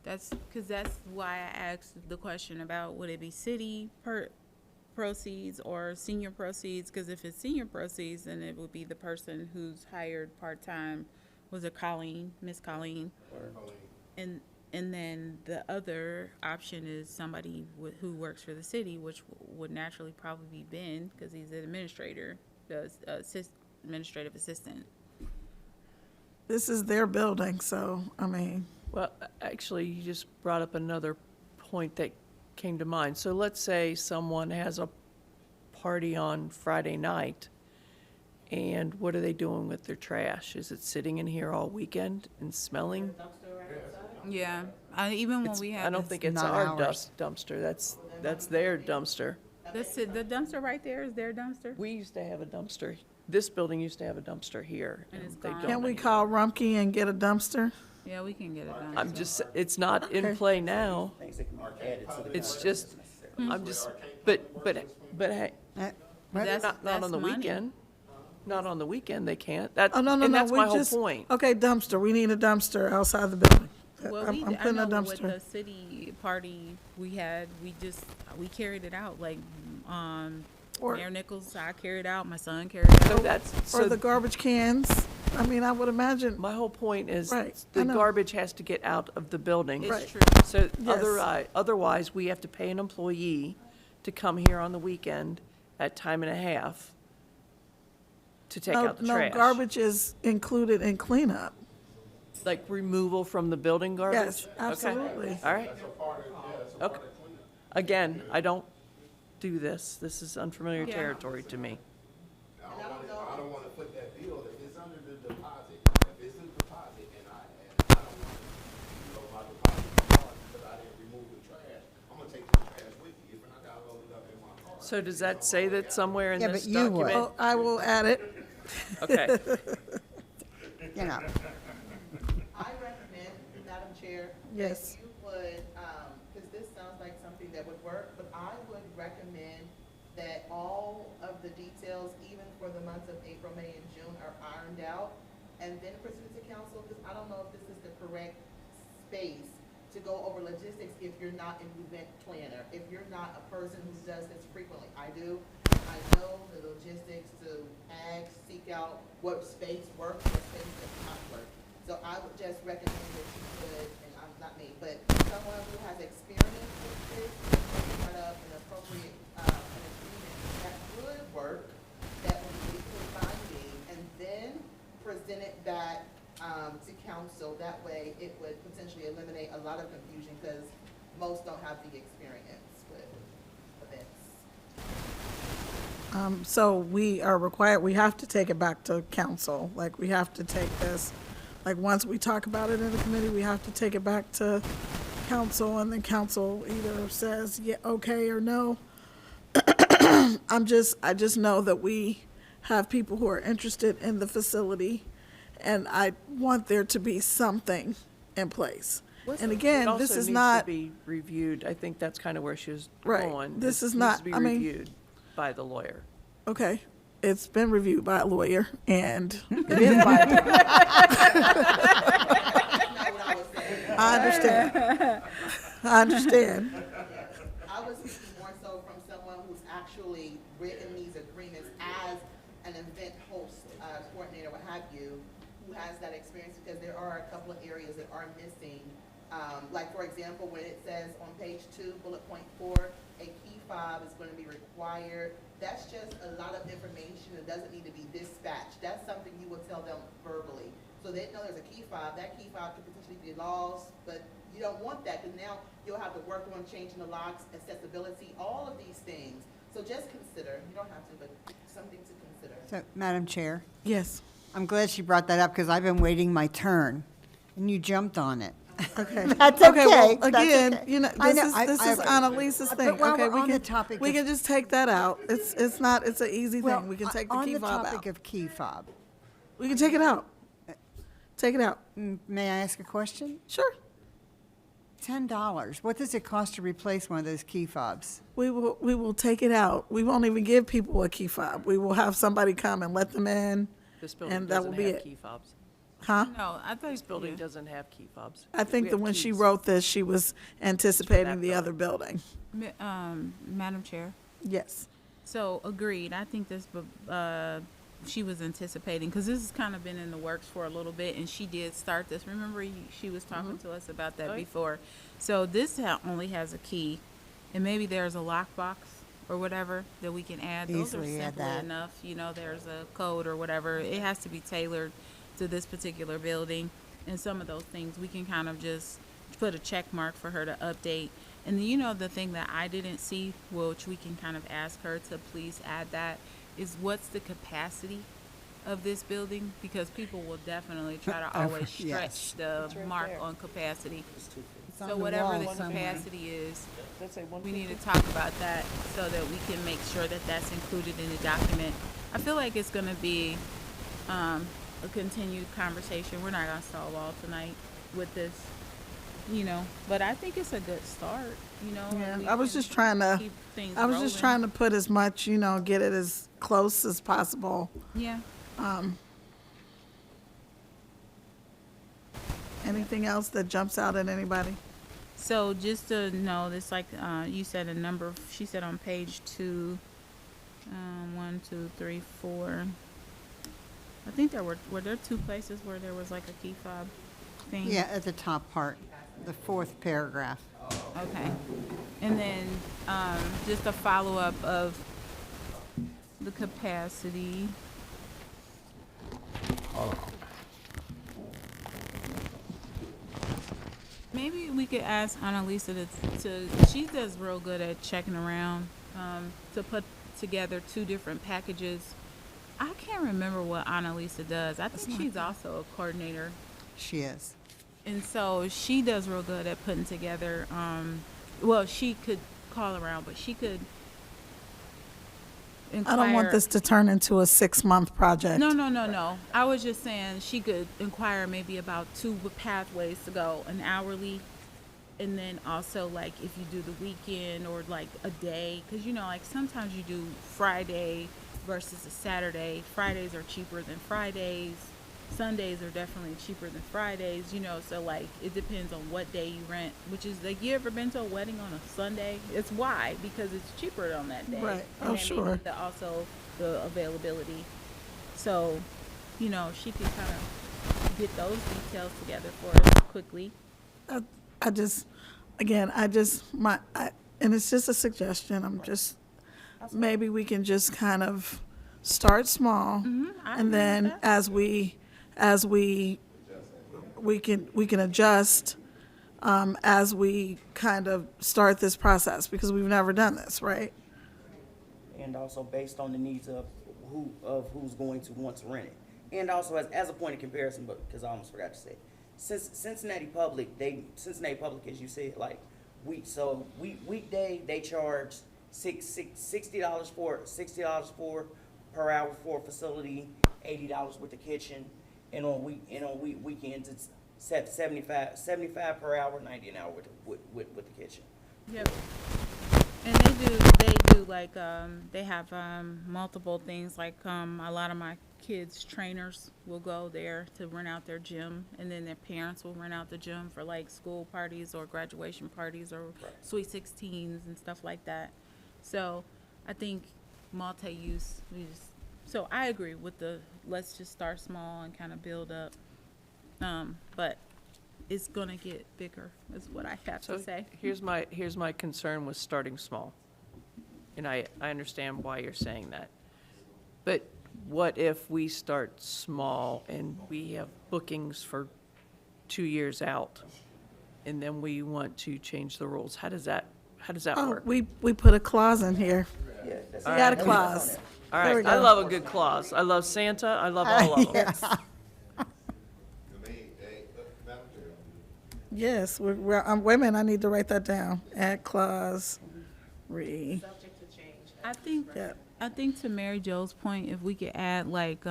D: that's because that's why I asked the question about would it be city proceeds or senior proceeds? Because if it's senior proceeds, then it would be the person who's hired part-time. Was it Colleen, Miss Colleen? And then the other option is somebody who works for the city, which would naturally probably be Ben, because he's an administrator, the administrative assistant.
A: This is their building, so, I mean,
F: Well, actually, you just brought up another point that came to mind. So let's say someone has a party on Friday night, and what are they doing with their trash? Is it sitting in here all weekend and smelling?
D: Yeah, even when we have.
F: I don't think it's
G: not
F: our
G: ours.
F: dumpster, that's their dumpster.
D: The dumpster right there is their dumpster?
F: We used to have a dumpster, this building used to have a dumpster here.
D: And it's
F: they
D: gone.
F: don't
A: can't we
F: anymore.
A: call Rumpke and get a dumpster?
D: Yeah, we can get it done.
F: I'm just, it's not in play now,
C: Things that can be added to the.
F: it's
C: contract
F: just,
C: if necessary.
F: I'm just, but hey,
D: That's
F: not on the
D: money.
F: weekend. Not on the weekend, they can't. That,
A: Oh, no,
F: and that's
A: we
F: my whole
A: just,
F: point.
A: okay, dumpster, we need a dumpster outside the building.
D: Well,
A: I'm
D: I
A: putting a
D: know with the
A: dumpster.
D: city party we had, we carried it out, like,
A: Or-
D: Mayor Nichols, I carried out, my son carried it
F: So
D: out.
F: that's,
A: Or
F: so
A: the garbage cans, I mean, I would imagine,
F: my whole point is
A: Right,
F: the
A: I know.
F: garbage has to get out of the building.
D: It's
A: Right.
D: true.
F: So
A: Yes.
F: otherwise, we have to pay an employee to come here on the weekend at time and a half to take out the trash.
A: no, garbage is included in cleanup.
F: Like removal from the building garbage?
A: Yes,
F: Okay.
A: absolutely.
F: All right. Okay. Again, I don't do this. This is unfamiliar
D: Yeah.
F: territory to me.
H: I don't wanna put that bill, if it's under the deposit, if it's a deposit and I don't want, my deposit charged because I didn't remove the trash, I'm gonna take the trash with me, if I gotta load it up in my car.
F: So does that say that somewhere in
G: Yeah,
F: this
G: but you would.
F: document?
A: Oh, I will add it.
F: Okay.
G: You know,
I: I recommend, Madam Chair.
A: Yes.
I: That you would, because this sounds like something that would work, but I would recommend that all of the details, even for the months of April, May, and June, are ironed out, and then present it to council, because I don't know if this is the correct space to go over logistics if you're not an event planner, if you're not a person who does this frequently. I do. I know the logistics to seek out what space works, what space does not work. So I would just recommend that you could, and I'm not me, but someone who has experience with this, set up an appropriate, an agreement that would work, that would be legally binding, and then present it back, to council. That way, it would potentially eliminate a lot of confusion, because most don't have the experience with events.
A: So we are required, we have to take it back to council, like, we have to take this, like, once we talk about it in the committee, we have to take it back to council, and then council either says, yeah, okay, or no. I just know that we have people who are interested in the facility, and I want there to be something in place. And again,
F: It
A: this
F: also
A: is
F: needs
A: not,
F: to be reviewed. I think that's kind of where she was
A: Right.
F: going.
A: This is
F: needs
A: not-
F: to be
A: I mean-
F: reviewed by the lawyer.
A: okay, it's been reviewed by a lawyer, and it is by,
I: That's not what I was saying.
A: I understand. I understand.
I: I was speaking more so from someone who's actually written these agreements as an event host, coordinator, what have you, who has that experience, because there are a couple of areas that are missing. Like, for example, when it says on page 2, bullet point 4, a key fob is going to be required. That's just a lot of information that doesn't need to be dispatched. That's something you would tell them verbally. So they know there's a key fob. That key fob could potentially be lost, but you don't want that, because now you'll have to work on changing the locks, accessibility, all of these things. So just consider, you don't have to, but something to consider.
G: So, Madam Chair,
A: Yes.
G: I'm glad she brought that up because I've been waiting my turn, and you jumped on it.
A: Okay.
G: That's
A: Okay, well,
G: okay. That's
A: again,
G: okay.
A: you know,
G: I
A: this
G: know,
A: is,
G: I-
A: this
G: I-
A: is Annalise's
G: But
A: thing.
G: while
A: Okay,
G: we're on the topic
A: we
G: of-
A: can just take that out. It's not, it's an easy
G: Well,
A: thing. We can take the
G: on
A: key
G: the
A: fob
G: topic
A: out.
G: of key fob,
A: We can take it out. Take it out.
G: may I ask a question?
A: Sure.
G: $10. What does it cost to replace one of those key fobs?
A: We will take it out. We won't even give people a key fob. We will have somebody come and let them in.
F: This building
A: And that will
F: doesn't
A: be
F: have
A: it.
F: key fobs.
A: Huh?
D: No, I thought
F: This building
D: yeah.
F: doesn't have key fobs.
A: I think
F: We
A: that
F: have
A: when she
F: keys.
A: wrote this, she was anticipating the other building.
D: Madam Chair.
A: Yes.
D: So agreed. I think this, she was anticipating, because this has kind of been in the works for a little bit, and she did start this. Remember, she was talking to us about that
F: Oh, yeah.
D: before. So this only has a key, and maybe there's a lockbox or whatever that we can add. Those are
G: Easily add
D: simple
G: that.
D: enough. You know, there's a code or whatever. It has to be tailored to this particular building, and some of those things we can kind of just put a check mark for her to update. And you know, the thing that I didn't see, which we can kind of ask her to please add that, is what's the capacity of this building? Because people will definitely try to always stretch
G: Yes.
D: the
F: It's right
D: mark
F: there.
D: on capacity.
C: It's 250.
G: It's on
D: So
G: the
D: whatever
G: wall
D: the
G: somewhere.
D: capacity is,
F: That's a
D: we need to talk about that so that we can make sure that that's included in the document. I feel like it's gonna be, a continued conversation. We're not gonna solve all tonight with this, you know, but I think it's a good start, you know.
A: Yeah,
D: and we
A: I was
D: can
A: just trying to,
D: keep things
A: I was just
D: rolling.
A: trying to put as much, you know, get it as close as possible.
D: Yeah.
A: Anything else that jumps out at anybody?
D: So just to know, this like you said a number. She said on page 2, 1, 2, 3, 4. I think there were there 2 places where there was like a key fob thing.
G: Yeah, at the top part, the 4th paragraph.
D: Okay. And then just a follow up of the capacity. Maybe we could ask Annalisa to she does real good at checking around, to put together 2 different packages. I can't remember what Annalisa does. I think she's also a coordinator.
G: She is.
D: And so she does real good at putting together, well, she could call around, but she could
A: I don't want
D: inquire-
A: this to turn into a 6-month project.
D: No. I was just saying she could inquire maybe about 2 pathways to go, an hourly, and then also like if you do the weekend or like a day, because you know, like sometimes you do Friday versus a Saturday. Fridays are cheaper than Fridays. Sundays are definitely cheaper than Fridays, you know, so like it depends on what day you rent, which is like, you ever been to a wedding on a Sunday? It's why, because it's cheaper on that day.
A: Right.
D: And
A: Oh,
D: then
A: sure.
D: maybe also the availability. So, you know, she can kind of get those details together for us quickly.
A: I just, again, and it's just a suggestion. I'm just, maybe we can just kind of start small.
D: I agree
A: And
D: with
A: then
D: that.
A: as we can adjust, as we kind of start this process, because we've never done this, right?
C: And also based on the needs of who's going to want to rent it. And also as a point of comparison, but, because I almost forgot to say, since Cincinnati Public, as you said, like, weekday, they charge $60 for per hour for a facility, $80 with the kitchen, and on weekends it's 75 per hour, 90 an hour with the kitchen.
D: Yep. And they do like, they have multiple things, like a lot of my kids' trainers will go there to rent out their gym, and then their parents will rent out the gym for like school parties or graduation parties or Sweet 16s and stuff like that. So I think multi-use, so I agree with let's just start small and kind of build up. But it's gonna get bigger, is what I have
F: So
D: to say.
F: here's my concern with starting small. And I understand why you're saying that. But what if we start small and we have bookings for 2 years out, and then we want to change the rules? How does that
A: Oh,
F: work?
A: we put a clause in here.
C: Yeah, All
A: We got a
C: right.
A: clause.
F: All
A: There we
F: right, I
A: go.
F: love a good clause. I love Santa, I love all of them.
A: Yes,
H: I mean, Madam Chair.
A: yes, wait a minute, I need to write that down. Add clause,
I: Subject to change.
A: yeah.
D: I think to Mary Jo's point, if we could add like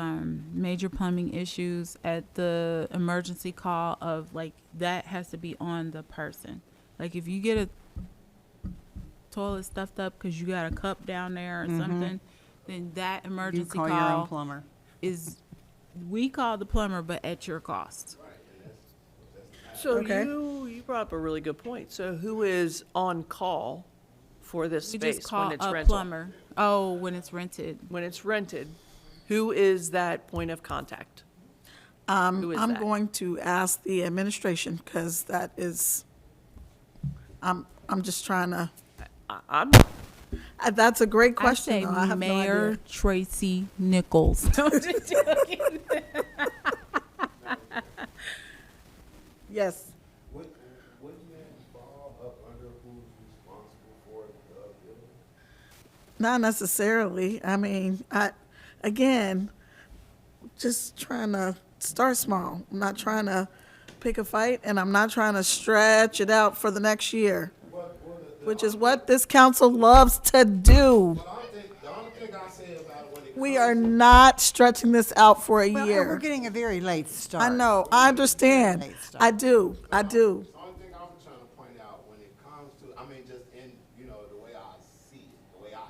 D: major plumbing issues at the emergency call of like that has to be on the person. Like if you get a toilet stuffed up because you got a cup down there or something, then that
G: You
D: emergency
G: call your own
D: call
G: plumber.
D: is we call the plumber, but at your cost.
F: So
A: Okay.
F: you brought up a really good point. So who is on call for this
D: We
F: space
D: just call
F: when it's
D: a
F: rental?
D: plumber. Oh, when it's rented.
F: When it's rented, who is that point of contact? Who is
A: I'm
F: that?
A: going to ask the administration, because that is, I'm just trying to,
F: I'm,
A: that's a great
D: I
A: question,
D: say
A: though. I have no
D: Mayor
A: idea.
D: Tracy Nichols.
A: Yes,
H: Wouldn't that fall up under who's responsible for the building?
A: not necessarily. I mean, again, just trying to start small. I'm not trying to pick a fight, and I'm not trying to stretch it out for the next year, which is what this council loves to do.
H: The only thing I say about it when it
A: We
H: comes
A: are
H: to-
A: not stretching this out for a
G: Well, and
A: year.
G: we're getting a very late start.
A: I know, I understand.
G: Late start.
A: I do.
H: The only thing I'm trying to point out when it comes to, I mean, just in, the way I see it, the way I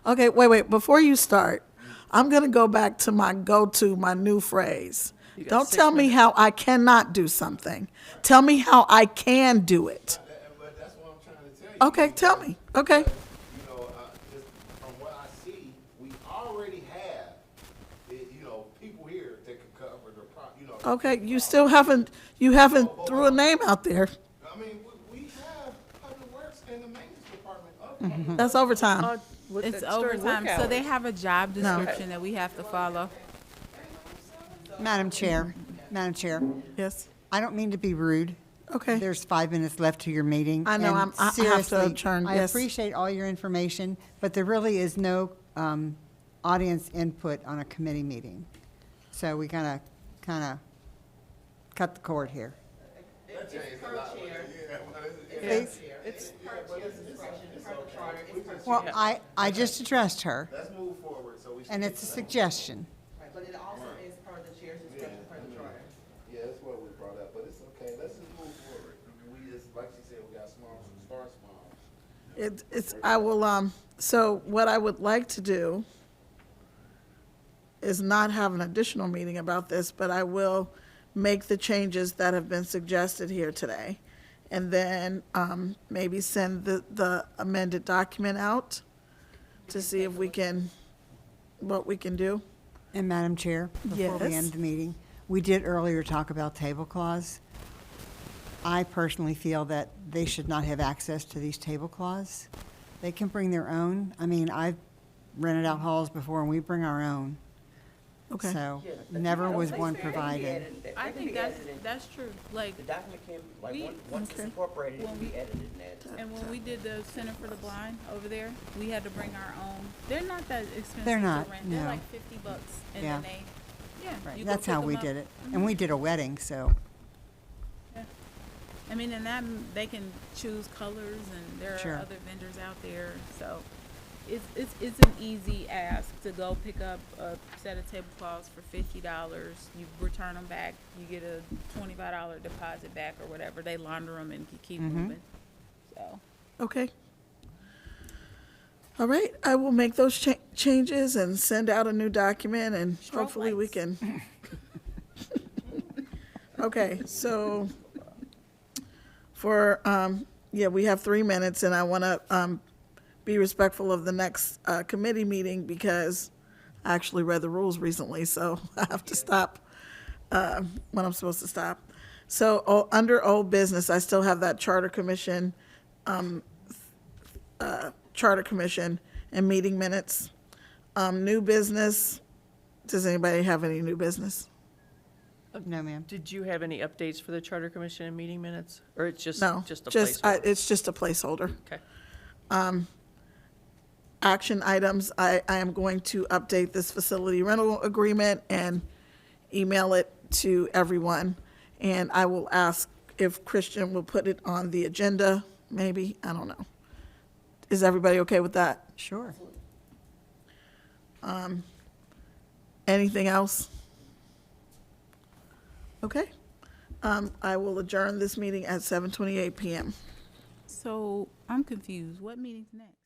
H: see
A: Okay, wait. Before you start, I'm going to go back to my go-to, my new phrase.
F: got
A: Don't
F: 6
A: tell me how I cannot do something. Tell me how I can do it.
H: but that's what I'm trying to tell you.
A: Okay, tell me. Okay.
H: Just from what I see, we already have, people here that could cover the
A: Okay, you haven't threw a name out there.
H: I mean, we have Public Works and the maintenance department of Public Works.
A: That's overtime.
D: It's
F: during work
D: overtime, so they
F: hours.
D: have a job description that we have to follow.
G: Madam Chair,
A: Yes.
G: I don't mean to be rude.
A: Okay.
G: There's 5 minutes left to your meeting.
A: I know,
G: and
A: I have to
G: seriously,
A: adjourn,
G: I
A: yes.
G: appreciate all your information, but there really is no audience input on a committee meeting. So we gotta kind of cut the cord here.
I: It's per chair.
G: Please?
I: It's per chair's discretion, per the charter, it's per
G: Well,
I: chair.
G: I just addressed her,
H: Let's move forward, so we.
G: and it's a suggestion.
I: Right, but it also is per the chair's discretion, per the charter.
H: Yeah, that's what we brought up, but it's okay, let's just move forward. I mean, we just, like she said, we got start small.
A: I will, so what I would like to do is not have an additional meeting about this, but I will make the changes that have been suggested here today. And then, maybe send the amended document out to see if we can, what we can do.
G: And Madam Chair, before we
A: Yes.
G: end the meeting, we did earlier talk about tablecloths. I personally feel that they should not have access to these tablecloths. They can bring their own. I mean, I've rented out halls before, and we bring our own.
A: Okay.
G: So never was one
C: They can be
G: provided.
C: edited- they
D: I
C: can
D: think
C: be edited.
D: that's true. Like,
C: The document can,
D: We-
C: once it's
A: Okay.
C: incorporated, it
D: When
C: can be
D: we-
C: edited and added.
D: and when we did the Center for the Blind over there, we had to bring our own. They're not that expensive
G: They're not,
D: to rent. They're
G: no.
D: like $50, and
G: Yeah.
D: then they, yeah.
G: Right,
D: you go
G: that's how
D: pick
G: we
D: 'em up.
G: did it. And we did a wedding, so,
D: Yeah. I mean, and that, they can choose colors, and there
G: Sure.
D: are other vendors out there, so it's an easy ask to go pick up a set of tablecloths for $50. You return them back, you get a $25 deposit back or whatever. They launder them and keep moving, so.
A: Okay. All right, I will make those changes and send out a new document, and
D: Strobe
A: hopefully we
D: lights.
A: can. Okay, so for, we have 3 minutes, and I want to be respectful of the next committee meeting, because I actually read the rules recently, so I have to stop when I'm supposed to stop. So, under old business, I still have that charter commission and meeting minutes. New business, does anybody have any new business?
G: no, ma'am.
F: Did you have any updates for the Charter Commission and meeting minutes? Or it's just
A: No,
F: a
A: just,
F: placeholder?
A: it's just a placeholder.
F: Okay.
A: action items, I am going to update this facility rental agreement and email it to everyone. And I will ask if Christian will put it on the agenda, maybe, I don't know. Is everybody okay with that?
G: Sure.
A: Anything else? Okay. I will adjourn this meeting at 7:28 PM.
D: So I'm confused. What meeting's next?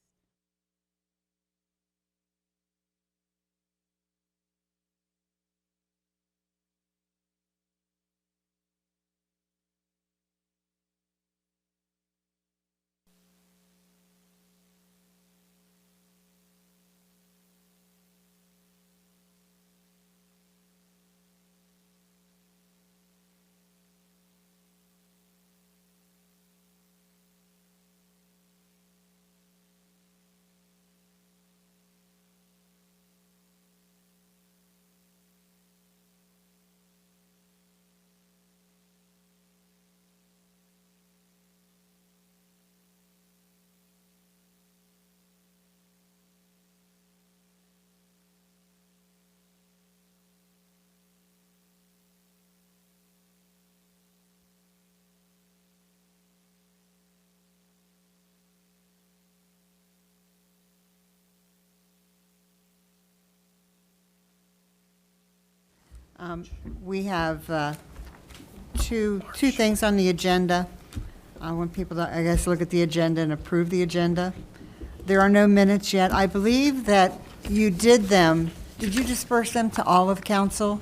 G: We have two things on the agenda. I want people to, I guess, look at the agenda and approve the agenda. There are no minutes yet. I believe that you did them. Did you disperse them to all of council?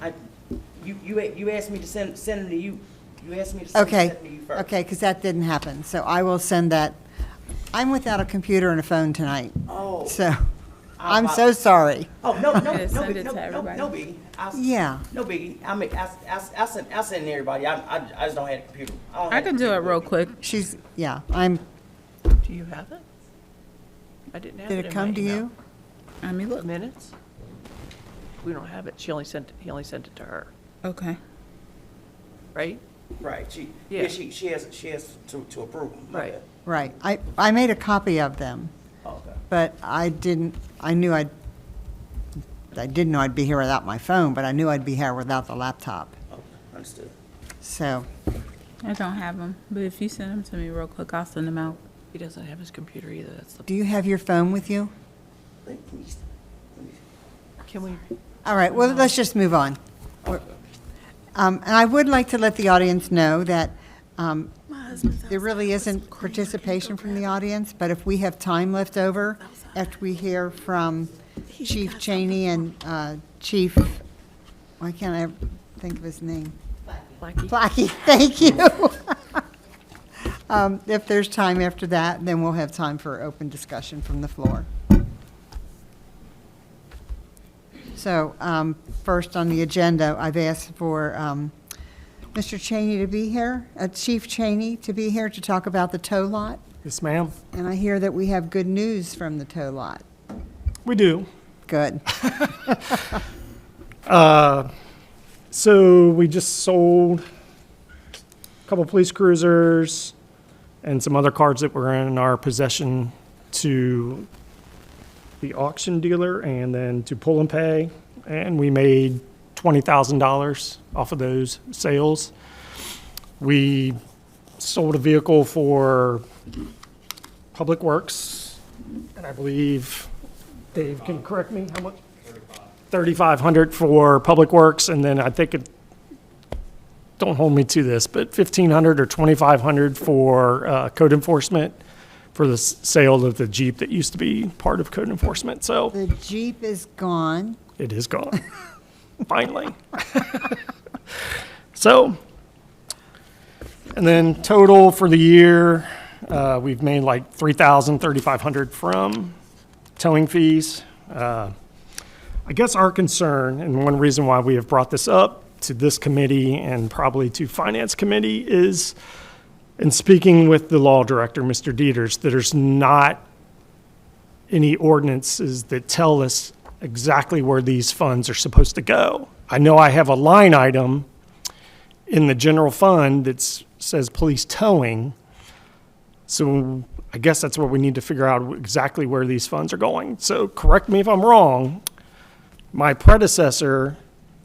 C: You asked me to send them to you. You asked me to send
G: Okay,
C: them to you first.
G: okay, because that didn't happen. So I will send that. I'm without a computer and a phone tonight.
C: Oh.
G: So I'm so sorry.
C: Oh, no, no,
D: Yeah,
C: no,
D: send
C: big-
D: it
C: no,
D: to
C: no,
D: everybody.
C: no biggie.
G: Yeah.
C: No biggie. I'll send it to everybody. I just don't have a computer. don't
D: I
C: have
D: can
C: a
D: do it
C: computer.
D: real quick.
G: I'm,
F: Do you have it? I didn't have it
G: did
F: in
G: it
F: my
G: come to
F: email.
G: you?
D: Let me look.
F: Minutes? We don't have it. He only sent it to her,
D: Okay.
F: right?
C: Right.
F: Yeah.
C: She has to approve them.
F: Right.
G: Right. I made a copy of them,
C: Okay.
G: but I didn't know I'd be here without my phone, but I knew I'd be here without the laptop.
C: Okay. Understood.
G: So,
D: I don't have them, but if you send them to me real quick, I'll send them out.
F: He doesn't have his computer either. That's the,
G: do you have your phone with you?
F: can we,
G: All right, well, let's just move on. And I would like to let the audience know that there really isn't participation from the audience, but if we have time left over, after we hear from Chief Cheney and Chief, why can't I think of his name?
F: Blackie?
G: Blackie, thank you. If there's time after that, then we'll have time for open discussion from the floor. So, first on the agenda, I've asked for Mr. Cheney to be here, Chief Cheney to be here to talk about the tow lot.
J: Yes, ma'am.
G: And I hear that we have good news from the tow lot.
J: We do.
G: Good.
J: So we just sold a couple police cruisers and some other cars that were in our possession to the auction dealer and then to Pull and Pay. And we made $20,000 off of those sales. We sold a vehicle for Public Works, and I believe Dave can correct me, how much? $3,500 for Public Works, and then I think don't hold me to this, but $1,500 or $2,500 for code enforcement for the sale of the Jeep that used to be part of code enforcement. So
G: The Jeep is gone.
J: it is gone, finally. So, and then total for the year, we've made like $3,500 from towing fees. I guess our concern, and one reason why we have brought this up to this committee and probably to Finance Committee is, in speaking with the law director, Mr. Dieters, that there's not any ordinances that tell us exactly where these funds are supposed to go. I know I have a line item in the general fund that says police towing, So I guess that's where we need to figure out exactly where these funds are going. So correct me if I'm wrong. My predecessor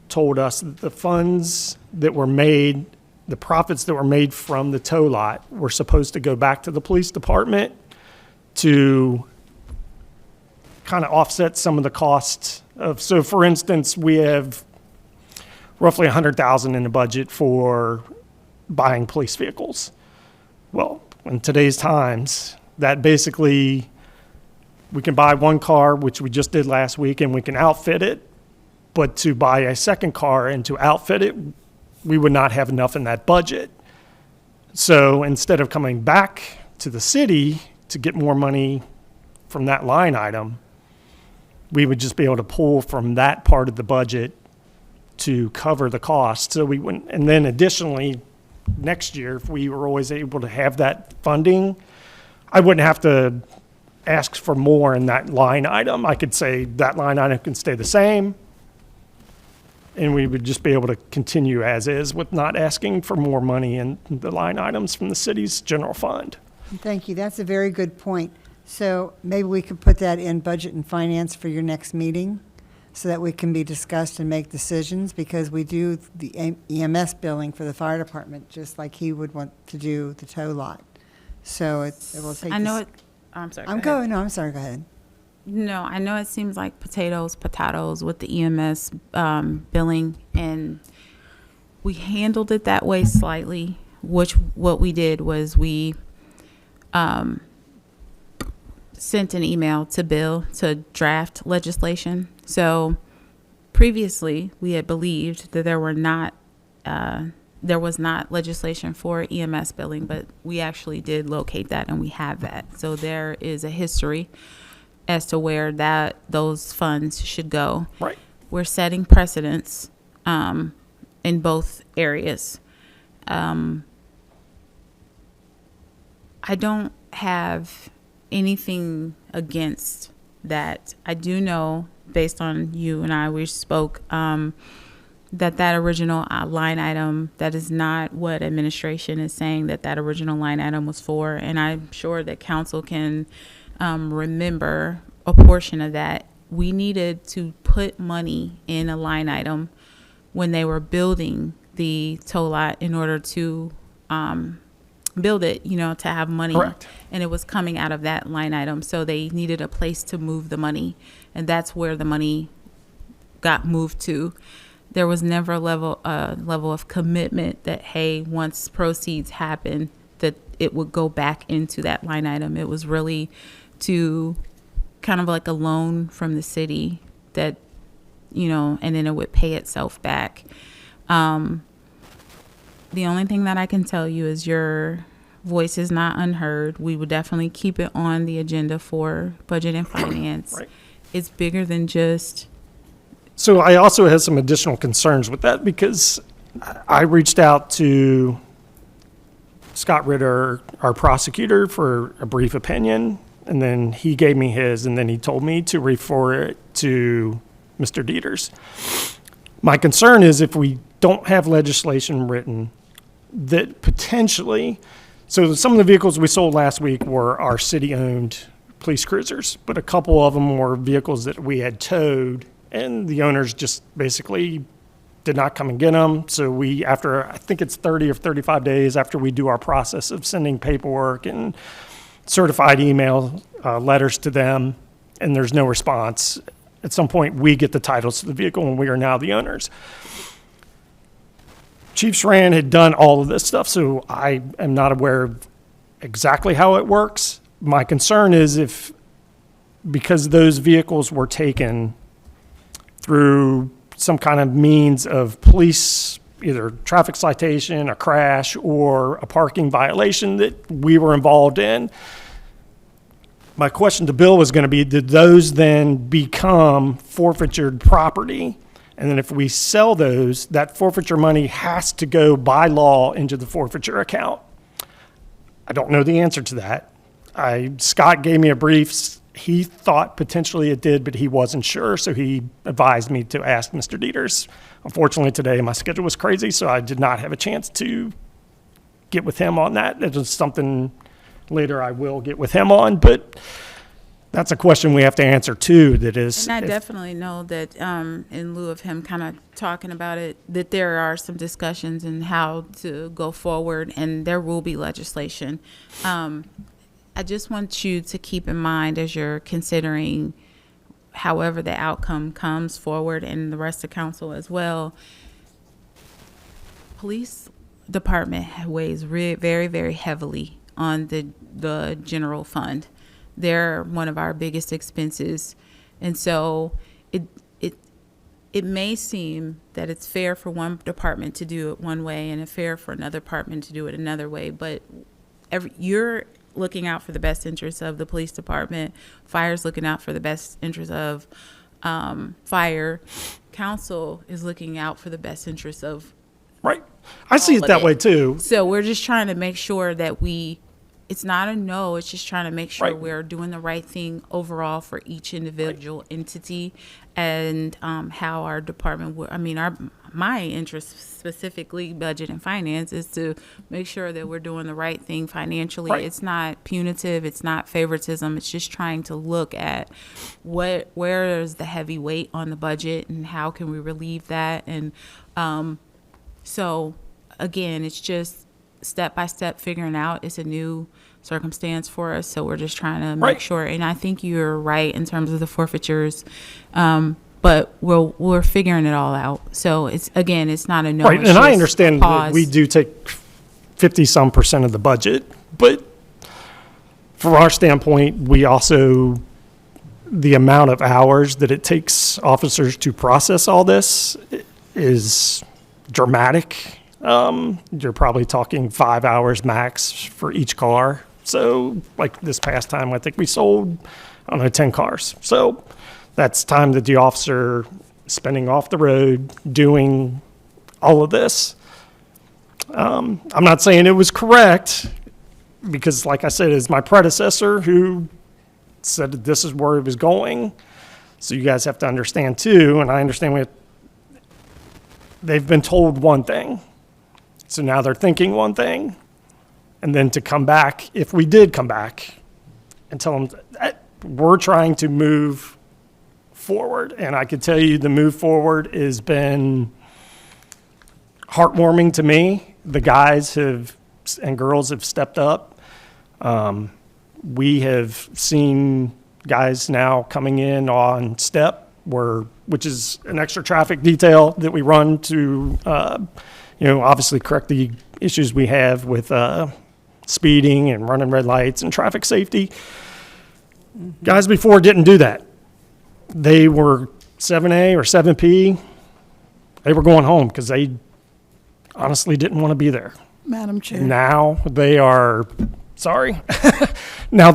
J: told us that the funds that were made, the profits that were made from the tow lot were supposed to go back to the police department to kind of offset some of the costs of, so for instance, we have roughly $100,000 in the budget for buying police vehicles. Well, in today's times, that basically, we can buy one car, which we just did last week, and we can outfit it. But to buy a second car and to outfit it, we would not have enough in that budget. So instead of coming back to the city to get more money from that line item, we would just be able to pull from that part of the budget to cover the cost. So we wouldn't, and then additionally, next year, if we were always able to have that funding, I wouldn't have to ask for more in that line item. I could say that line item can stay the same, and we would just be able to continue as is with not asking for more money in the line items from the city's general fund.
G: Thank you. That's a very good point. So maybe we could put that in budget and finance for your next meeting so that we can be discussed and make decisions, because we do the EMS billing for the fire department, just like he would want to do the tow lot. So it will take.
D: I know it, I'm sorry.
G: I'm
D: go ahead.
G: going, no, I'm sorry, go ahead.
D: No, I know it seems like potatoes with the EMS billing, and we handled it that way slightly, what we did was we sent an email to Bill to draft legislation. So previously we had believed that there was not legislation for EMS billing, but we actually did locate that, and we have that. So there is a history as to where those funds should go.
J: Right.
D: We're setting precedents in both areas. I don't have anything against that. I do know, based on you and I, we spoke, that original line item, that is not what administration is saying that original line item was for. And I'm sure that council can remember a portion of that. We needed to put money in a line item when they were building the tow lot in order to build it, to have money.
J: Correct.
D: And it was coming out of that line item. So they needed a place to move the money. And that's where the money got moved to. There was never a level of commitment that, hey, once proceeds happen, that it would go back into that line item. It was really to kind of like a loan from the city that, and then it would pay itself back. The only thing that I can tell you is your voice is not unheard. We would definitely keep it on the agenda for budget and finance.
J: Right.
D: It's bigger than just.
J: So I also have some additional concerns with that, because I reached out to Scott Ritter, our prosecutor, for a brief opinion, and then he gave me his, and then he told me to refer it to Mr. Dieters. My concern is if we don't have legislation written that potentially, so some of the vehicles we sold last week were our city-owned police cruisers, but a couple of them were vehicles that we had towed, and the owners just basically did not come and get them. So we, after, I think it's 30 or 35 days after we do our process of sending paperwork and certified email letters to them, and there's no response, at some point we get the titles to the vehicle and we are now the owners. Chief Schran had done all of this stuff, so I am not aware of exactly how it works. My concern is if, because those vehicles were taken through some kind of means of police, either traffic citation, a crash, or a parking violation that we were involved in. My question to Bill was going to be, did those then become forfeited property? And then if we sell those, that forfeiture money has to go by law into the forfeiture account. I don't know the answer to that. Scott gave me a brief. He thought potentially it did, but he wasn't sure, so he advised me to ask Mr. Dieters. Unfortunately, today my schedule was crazy, so I did not have a chance to get with him on that. It was something later I will get with him on, but that's a question we have to answer too, that is.
D: And I
J: if-
D: definitely know that in lieu of him kind of talking about it, that there are some discussions in how to go forward, and there will be legislation. I just want you to keep in mind as you're considering however the outcome comes forward, and the rest of council as well, police department weighs very, very heavily on the general fund. They're one of our biggest expenses. And so it may seem that it's fair for one department to do it one way and it's fair for another department to do it another way, but you're looking out for the best interests of the police department. Fire's looking out for the best interests of fire. Council is looking out for the best interests of
J: Right. I see
D: all
J: it
D: of
J: that way too.
D: So we're just trying to make sure that it's not a no, it's just trying to make sure
J: Right.
D: we're doing the right thing overall for each individual entity, and how our department, my interest specifically, budget and finance, is to make sure that we're doing the right thing financially.
J: Right.
D: It's not punitive, it's not favoritism, it's just trying to look at where is the heavy weight on the budget and how can we relieve that. And so again, it's just step by step figuring out. It's a new circumstance for us, so we're just trying to make
J: Right.
D: sure. And I think you're right in terms of the forfeitures, but we're figuring it all out. So it's not a no.
J: Right,
D: it's
J: and I
D: just
J: understand
D: a
J: that
D: pause.
J: we do take 50-some% of the budget, but from our standpoint, we also, the amount of hours that it takes officers to process all this is dramatic. You're probably talking 5 hours max for each car. So like this past time, I think we sold, 10 cars. So that's time that the officer is spending off the road doing all of this. I'm not saying it was correct, because like I said, it's my predecessor who said that this is where it was going. So you guys have to understand too, and I understand they've been told one thing. So now they're thinking one thing, and then to come back, if we did come back and tell them that we're trying to move forward, and I could tell you the move forward has been heartwarming to me. The guys and girls have stepped up. We have seen guys now coming in on step, which is an extra traffic detail that we run to obviously correct the issues we have with speeding and running red lights and traffic safety. Guys before didn't do that. They were 7A or 7P. They were going home because they honestly didn't want to be there.
A: Madam Chair.
J: Now they are, sorry. Now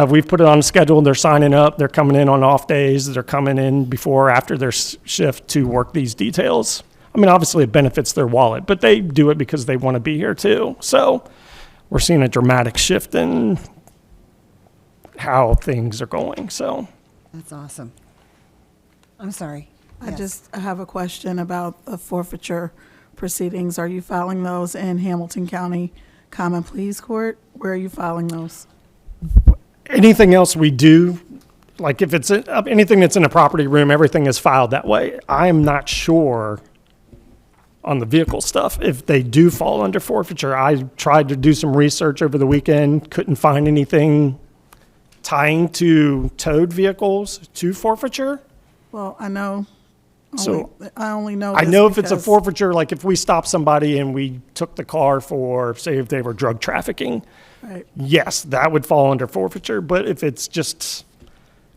J: we've put it on the schedule. They're signing up. They're coming in on off days. They're coming in before or after their shift to work these details. Obviously it benefits their wallet, but they do it because they want to be here too. So we're seeing a dramatic shift in how things are going. So
G: That's awesome. I'm sorry.
A: I
G: Yes.
A: just have a question about the forfeiture proceedings. Are you filing those in Hamilton County Common Pleas Court? Where are you filing those?
J: anything else we do, like if it's anything that's in a property room, everything is filed that way. I'm not sure on the vehicle stuff if they do fall under forfeiture. I tried to do some research over the weekend, couldn't find anything tying to towed vehicles to forfeiture.
A: Well, I know,
J: So
A: I only know.
J: I
A: this
J: know if it's a
A: because-
J: forfeiture, like if we stop somebody and we took the car for, say, if they were drug trafficking,
A: Right.
J: yes, that would fall under forfeiture. But if it's just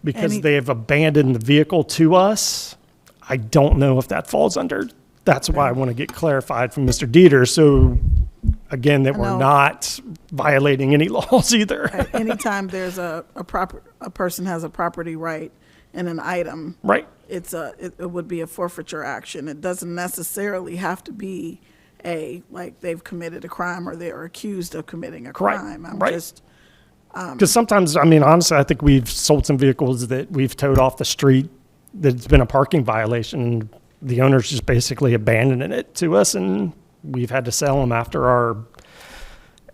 J: because
A: Any-
J: they have abandoned the vehicle to us, I don't know if that falls under. That's why I want to get clarified from Mr. Dieter. So again, that
A: I
J: we're
A: know.
J: not violating any laws either.
A: Right. Anytime there's a person has a property right in an item,
J: Right.
A: it would be a forfeiture action. It doesn't necessarily have to be like they've committed a crime or they're accused of committing a
J: Correct.
A: crime. I'm
J: Right.
A: just,
J: Because sometimes, I mean, honestly, I think we've sold some vehicles that we've towed off the street that's been a parking violation. The owner's just basically abandoning it to us, and we've had to sell them after our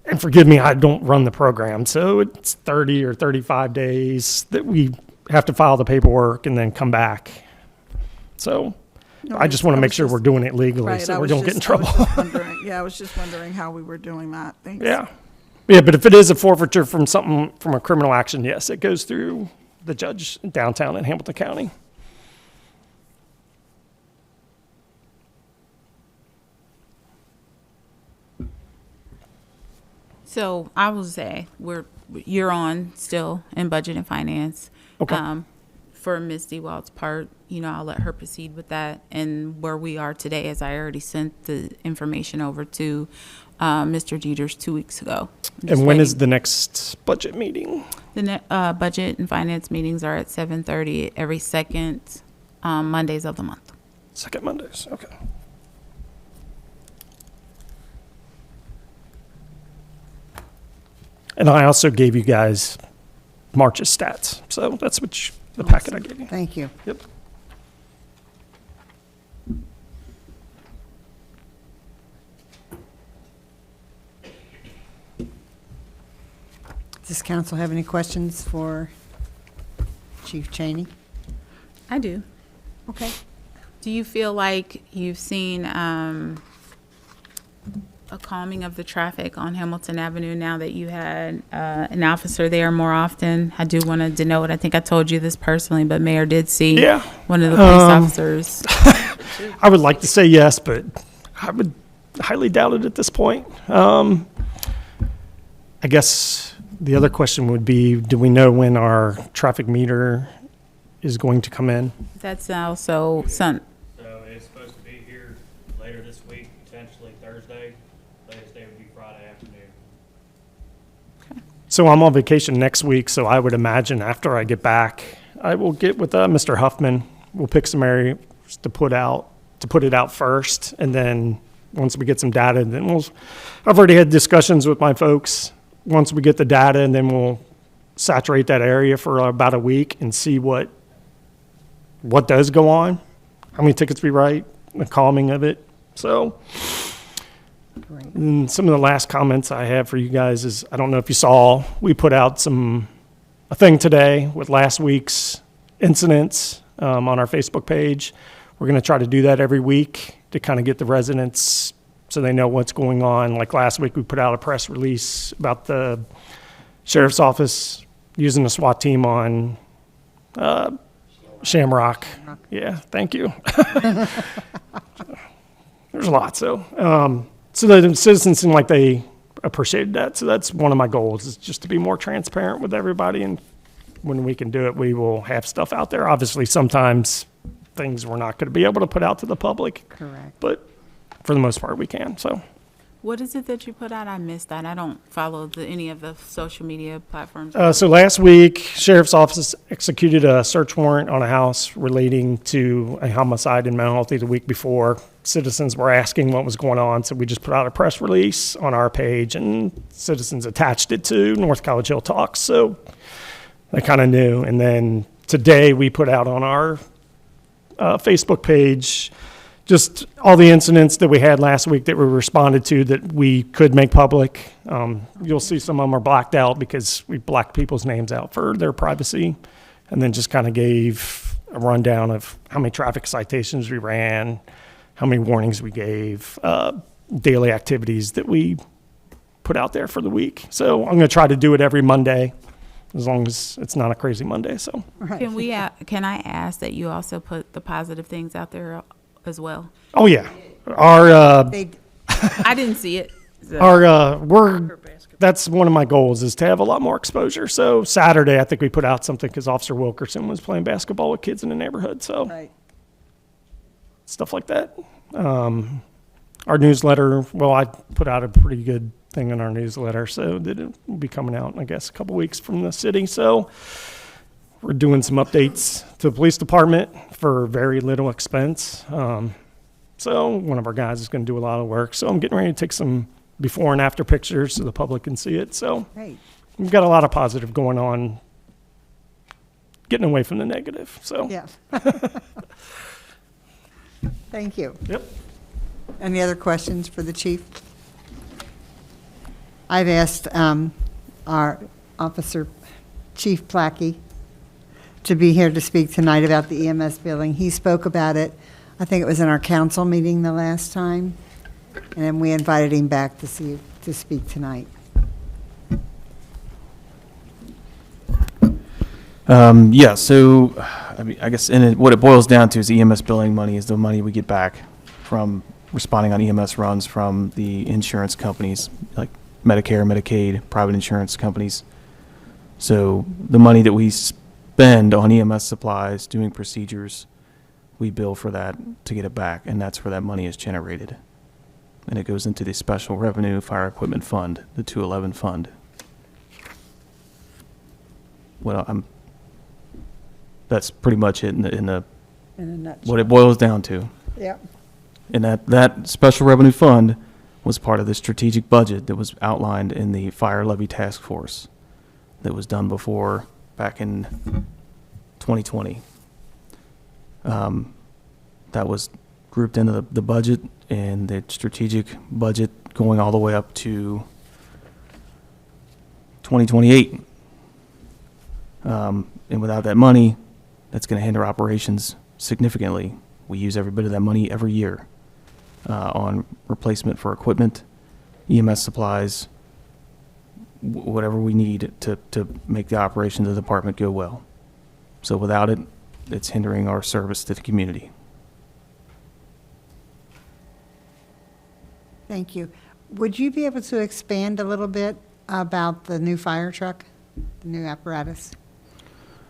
J: and forgive me, I don't run the program, so it's 30 or 35 days that we have to file the paperwork and then come back. So
A: No,
J: I just want to
A: I
J: make
A: was
J: sure
A: just-
J: we're doing it legally
A: Right,
J: so
A: I
J: we
A: was
J: don't get in
A: just- I was
J: trouble.
A: just wondering- Yeah, I was just wondering how we were doing that. Thanks.
J: Yeah. Yeah, but if it is a forfeiture from something, from a criminal action, yes, it goes through the judge downtown in Hamilton County.
D: So I will say, you're on still in budget and finance.
J: Okay.
D: For Ms. Dewald's part, I'll let her proceed with that. And where we are today, as I already sent the information over to Mr. Dieters 2 weeks ago.
J: And when is the next budget meeting?
D: The budget and finance meetings are at 7:30 every second Mondays of the month.
J: Second Mondays, okay. And I also gave you guys March's stats, so that's the packet I gave you.
G: Thank you.
J: Yep.
G: Does council have any questions for Chief Cheney?
D: I do.
G: Okay.
D: Do you feel like you've seen a calming of the traffic on Hamilton Avenue now that you had an officer there more often? I do want to denote, I think I told you this personally, but Mayor did see
J: Yeah.
D: one of the police officers.
J: I would like to say yes, but I would highly doubt it at this point. I guess the other question would be, do we know when our traffic meter is going to come in?
D: That's also some,
K: So it's supposed to be here later this week, potentially Thursday. Latest day would be Friday afternoon.
J: So I'm on vacation next week, so I would imagine after I get back, I will get with Mr. Huffman. We'll pick some areas to put it out first, and then once we get some data, then I've already had discussions with my folks. Once we get the data, and then we'll saturate that area for about a week and see what does go on, how many tickets we write, the calming of it. So,
G: Great.
J: and some of the last comments I have for you guys is, I don't know if you saw, we put out a thing today with last week's incidents on our Facebook page. We're going to try to do that every week to kind of get the residents so they know what's going on. Like last week, we put out a press release about the sheriff's office using a SWAT team on Shamrock. Yeah, thank you. There's a lot. So the citizens seem like they appreciated that. So that's one of my goals, is just to be more transparent with everybody. And when we can do it, we will have stuff out there. Obviously, sometimes things we're not going to be able to put out to the public,
G: Correct.
J: but for the most part, we can. So
D: what is it that you put out? I missed that. I don't follow any of the social media platforms.
J: So last week, Sheriff's Office executed a search warrant on a house relating to a homicide in Mount Healthy the week before. Citizens were asking what was going on, so we just put out a press release on our page, and citizens attached it to North College Hill Talks, so they kind of knew. And then today, we put out on our Facebook page just all the incidents that we had last week that we responded to that we could make public. You'll see some of them are blacked out because we blacked people's names out for their privacy, and then just kind of gave a rundown of how many traffic citations we ran, how many warnings we gave, daily activities that we put out there for the week. So I'm going to try to do it every Monday, as long as it's not a crazy Monday. So
G: Right.
D: Can I ask that you also put the positive things out there as well?
J: oh yeah, our
G: They,
D: I didn't see it. So.
J: That's one of my goals, is to have a lot more exposure. So Saturday, I think we put out something because Officer Wilkerson was playing basketball with kids in the neighborhood. So
G: right.
J: stuff like that. Our newsletter, well, I put out a pretty good thing in our newsletter, so that it will be coming out, I guess, a couple weeks from the city. So we're doing some updates to the police department for very little expense. So one of our guys is going to do a lot of work. So I'm getting ready to take some before and after pictures so the public can see it. So
G: Great.
J: we've got a lot of positive going on, getting away from the negative. So
G: Yes. Thank you.
J: yep.
G: Any other questions for the chief? I've asked our Officer Chief Plackey to be here to speak tonight about the EMS billing. He spoke about it, I think it was in our council meeting the last time, and then we invited him back to speak tonight.
L: Yeah, so, I mean, I guess what it boils down to is the EMS billing money is the money we get back from responding on EMS runs from the insurance companies, like Medicare, Medicaid, private insurance companies. So the money that we spend on EMS supplies, doing procedures, we bill for that to get it back, and that's where that money is generated. And it goes into the Special Revenue Fire Equipment Fund, the 211 fund. Well, that's pretty much it in
G: In a nutshell.
L: what it boils down to.
G: Yep.
L: And that Special Revenue Fund was part of the strategic budget that was outlined in the Fire Levy Task Force that was done before, back in 2020. That was grouped into the budget and the strategic budget going all the way up to 2028. And without that money, that's going to hinder operations significantly. We use every bit of that money every year on replacement for equipment, EMS supplies, whatever we need to make the operations of the department go well. So without it, it's hindering our service to the community.
G: Thank you. Would you be able to expand a little bit about the new fire truck, the new apparatus?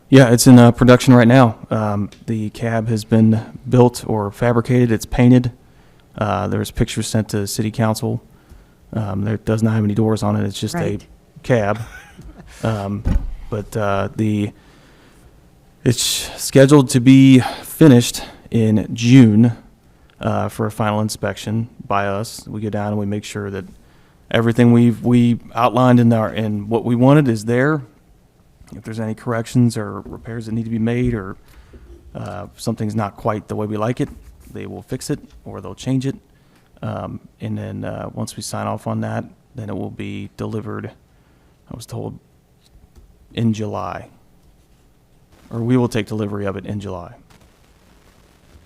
L: Yeah, it's in production right now. The cab has been built or fabricated. It's painted. There's pictures sent to City Council. There does not have any doors on it. It's just
G: Right.
L: a cab. But it's scheduled to be finished in June for a final inspection by us. We go down and we make sure that everything we outlined in what we wanted is there. If there's any corrections or repairs that need to be made, or something's not quite the way we like it, they will fix it or they'll change it. And then once we sign off on that, then it will be delivered, I was told, in July. Or we will take delivery of it in July.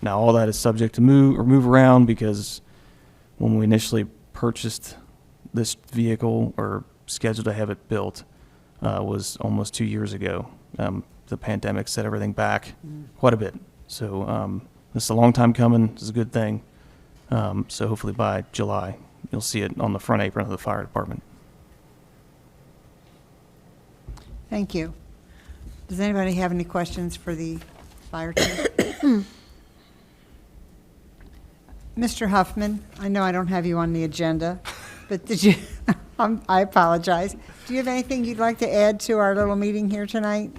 L: Now, all that is subject to move around, because when we initially purchased this vehicle or scheduled to have it built, was almost 2 years ago. The pandemic set everything back quite a bit. So this is a long time coming. This is a good thing. So hopefully by July, you'll see it on the front apron of the fire department.
G: Thank you. Does anybody have any questions for the fire chief? Mr. Huffman, I know I don't have you on the agenda, but did you, I apologize. Do you have anything you'd like to add to our little meeting here tonight?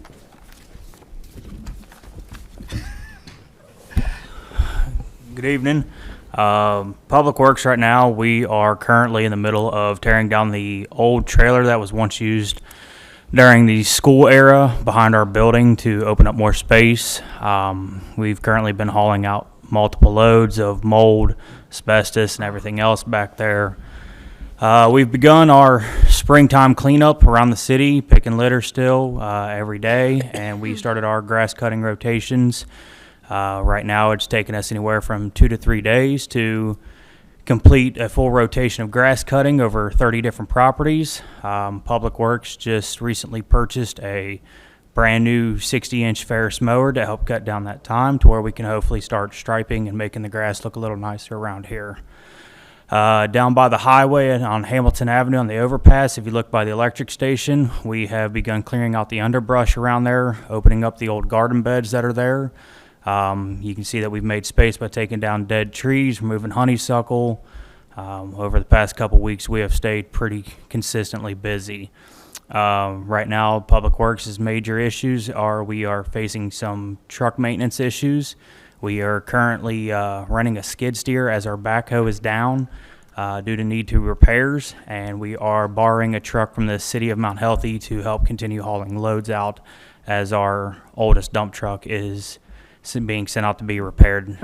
K: Good evening. Public Works right now, we are currently in the middle of tearing down the old trailer that was once used during the school era behind our building to open up more space. We've currently been hauling out multiple loads of mold, asbestos, and everything else back there. We've begun our springtime cleanup around the city, picking litter still every day, and we started our grass cutting rotations. Right now it's taken us anywhere from 2 to 3 days to complete a full rotation of grass cutting over 30 different properties. Public Works just recently purchased a brand new 60-inch Ferris mower to help cut down that time to where we can hopefully start striping and making the grass look a little nicer around here. Down by the highway on Hamilton Avenue on the overpass, if you look by the electric station, we have begun clearing out the underbrush around there, opening up the old garden beds that are there. You can see that we've made space by taking down dead trees, removing honeysuckle. Over the past couple weeks, we have stayed pretty consistently busy. Right now, Public Works' major issues are we are facing some truck maintenance issues. We are currently running a skid steer as our backhoe is down due to need to repairs, and we are borrowing a truck from the city of Mount Healthy to help continue hauling loads out as our oldest dump truck is being sent out to be repaired.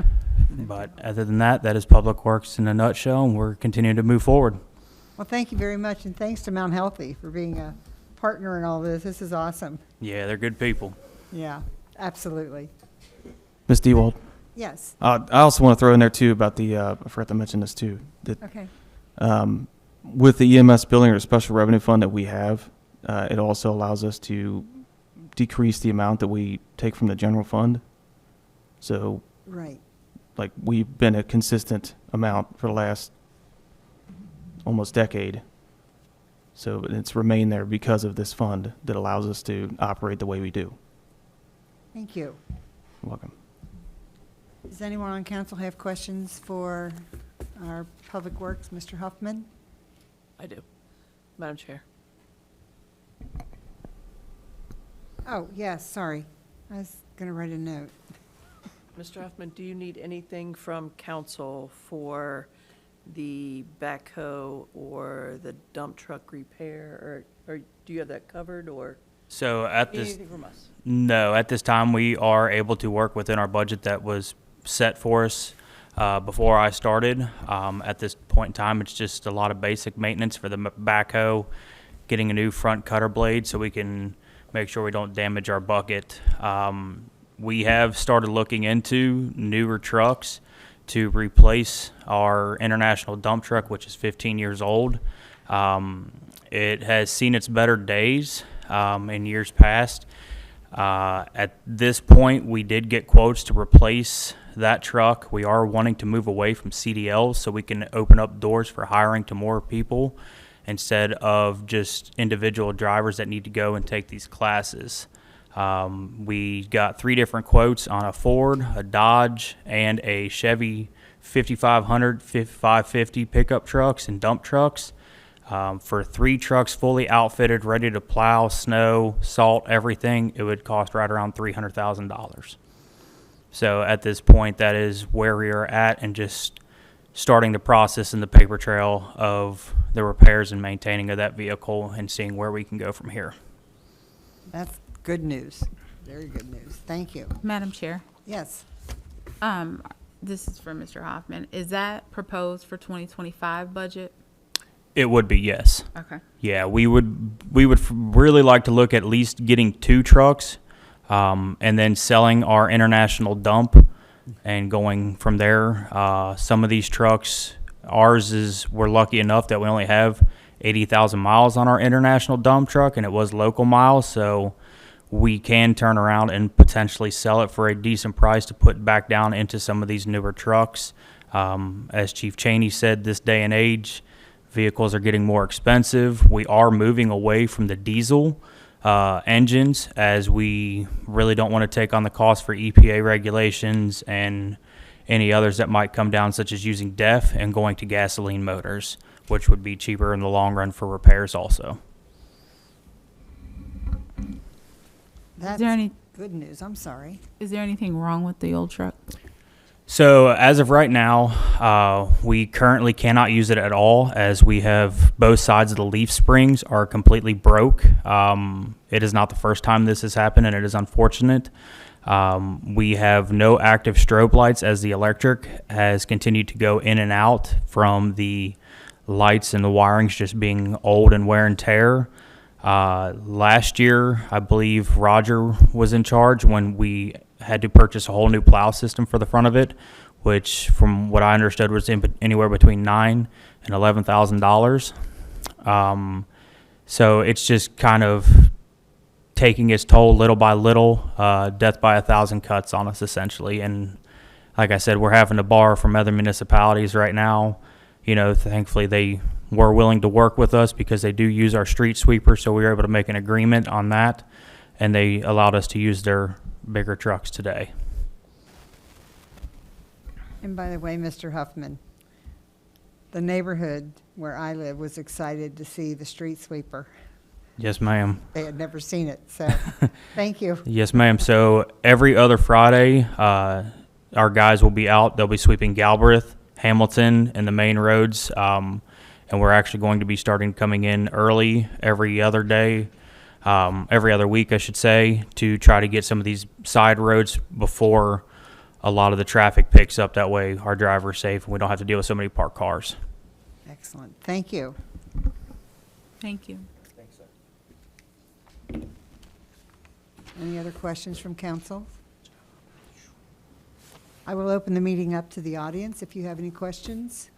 K: But other than that, that is Public Works in a nutshell, and we're continuing to move forward.
G: Well, thank you very much, and thanks to Mount Healthy for being a partner in all this. This is awesome.
K: Yeah, they're good people.
G: Yeah, absolutely.
L: Ms. Dewald,
G: Yes,
L: I also want to throw in there too about the, I forgot to mention this too, that
G: okay.
L: with the EMS billing or special revenue fund that we have, it also allows us to decrease the amount that we take from the general fund. So,
G: Right.
L: like, we've been a consistent amount for the last almost decade. So it's remained there because of this fund that allows us to operate the way we do.
G: Thank you.
L: You're welcome.
G: Does anyone on council have questions for our Public Works, Mr. Huffman?
F: I do. Madam Chair.
G: Oh, yes, sorry. I was going to write a note.
F: Mr. Huffman, do you need anything from council for the backhoe or the dump truck repair, or do you have that covered, or
K: So at this,
F: anything from us?
K: no, at this time, we are able to work within our budget that was set for us before I started. At this point in time, it's just a lot of basic maintenance for the backhoe, getting a new front cutter blade so we can make sure we don't damage our bucket. We have started looking into newer trucks to replace our international dump truck, which is 15 years old. It has seen its better days in years past. At this point, we did get quotes to replace that truck. We are wanting to move away from CDLs so we can open up doors for hiring to more people instead of just individual drivers that need to go and take these classes. We got 3 different quotes on a Ford, a Dodge, and a Chevy 5500, 550 pickup trucks and dump trucks. For 3 trucks fully outfitted, ready to plow, snow, salt, everything, it would cost right around $300,000. So at this point, that is where we are at, and just starting the process in the paper trail of the repairs and maintaining of that vehicle and seeing where we can go from here.
G: That's good news. Very good news. Thank you.
D: Madam Chair,
G: Yes.
D: this is for Mr. Hoffman. Is that proposed for 2025 budget?
K: It would be, yes.
D: Okay.
K: Yeah, we would really like to look at least getting 2 trucks, and then selling our international dump and going from there. Some of these trucks, we're lucky enough that we only have 80,000 miles on our international dump truck, and it was local miles, so we can turn around and potentially sell it for a decent price to put back down into some of these newer trucks. As Chief Cheney said, this day and age, vehicles are getting more expensive. We are moving away from the diesel engines, as we really don't want to take on the cost for EPA regulations and any others that might come down, such as using DEF and going to gasoline motors, which would be cheaper in the long run for repairs also.
G: That's
D: any-
G: good news. I'm sorry.
D: Is there anything wrong with the old truck?
K: So as of right now, we currently cannot use it at all, as we have both sides of the leaf springs are completely broke. It is not the first time this has happened, and it is unfortunate. We have no active strobe lights, as the electric has continued to go in and out from the lights and the wirings just being old and wear and tear. Last year, I believe Roger was in charge when we had to purchase a whole new plow system for the front of it, which, from what I understood, was anywhere between $9,000 and $11,000. So it's just kind of taking its toll little by little, death by 1,000 cuts on us, essentially. And like I said, we're having to borrow from other municipalities right now. You know, thankfully they were willing to work with us because they do use our street sweeper, so we were able to make an agreement on that, and they allowed us to use their bigger trucks today.
G: And by the way, Mr. Huffman, the neighborhood where I live was excited to see the street sweeper.
K: Yes, ma'am.
G: They had never seen it, so thank you.
K: Yes, ma'am. So every other Friday, our guys will be out. They'll be sweeping Galbraith, Hamilton, and the main roads. And we're actually going to be starting coming in early every other day, every other week, I should say, to try to get some of these side roads before a lot of the traffic picks up. That way our drivers are safe and we don't have to deal with so many parked cars.
G: Excellent. Thank you.
D: Thank you.
C: Thanks, sir.
G: Any other questions from council? I will open the meeting up to the audience if you have any questions.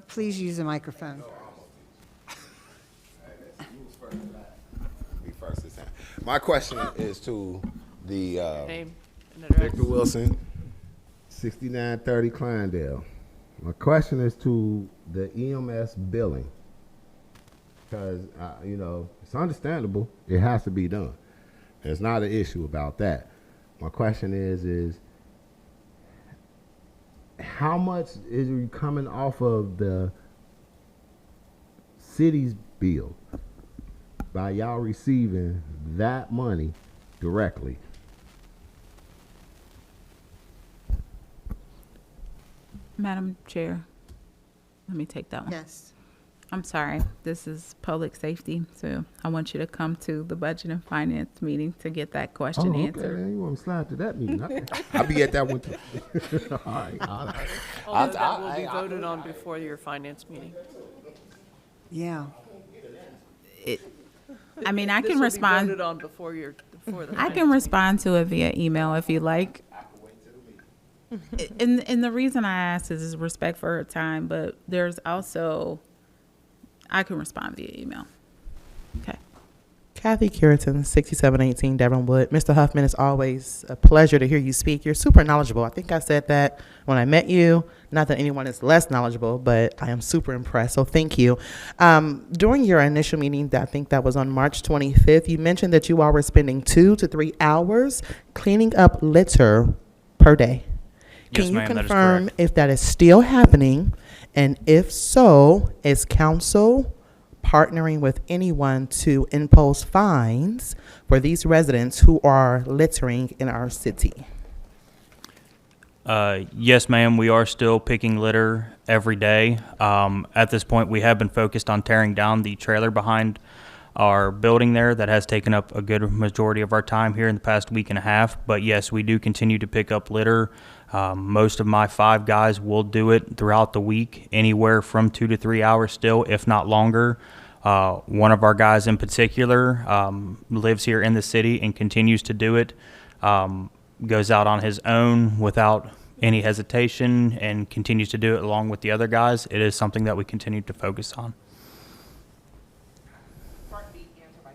G: Please use a microphone.
H: Me first this time. My question is to the,
F: Name and address.
H: Victor Wilson, 6930 Kleindale. My question is to the EMS billing. Because, you know, it's understandable. It has to be done. There's not an issue about that. My question is how much is you coming off of the city's bill by y'all receiving that money directly?
D: Madam Chair, let me take that one.
G: Yes.
D: I'm sorry, this is public safety, so I want you to come to the Budget and Finance meeting to get that question
H: Okay,
D: answered.
H: then you want to slide to that meeting. I'll be at that one too. All right.
F: Although that will be voted on before your finance meeting.
G: Yeah.
D: I mean, I
F: This
D: can
F: will be
D: respond,
F: voted on before the.
D: I can respond to it via email if you like. And the reason I ask is respect for her time, but there's also, I can respond via email. Okay.
M: Kathy Curitan, 6718 Devon Wood. Mr. Huffman, it's always a pleasure to hear you speak. You're super knowledgeable. I think I said that when I met you. Not that anyone is less knowledgeable, but I am super impressed. So thank you. During your initial meeting, I think that was on March 25th, you mentioned that you all were spending 2 to 3 hours cleaning up litter per day.
K: Yes,
M: Can you
K: ma'am, that is
M: confirm
K: correct.
M: if that is still happening? And if so, is council partnering with anyone to impose fines for these residents who are littering in our city?
K: Yes, ma'am, we are still picking litter every day. At this point, we have been focused on tearing down the trailer behind our building there. That has taken up a good majority of our time here in the past week and a half. But yes, we do continue to pick up litter. Most of my 5 guys will do it throughout the week, anywhere from 2 to 3 hours still, if not longer. One of our guys in particular lives here in the city and continues to do it. Goes out on his own without any hesitation and continues to do it along with the other guys. It is something that we continue to focus on.
F: Part B, answer by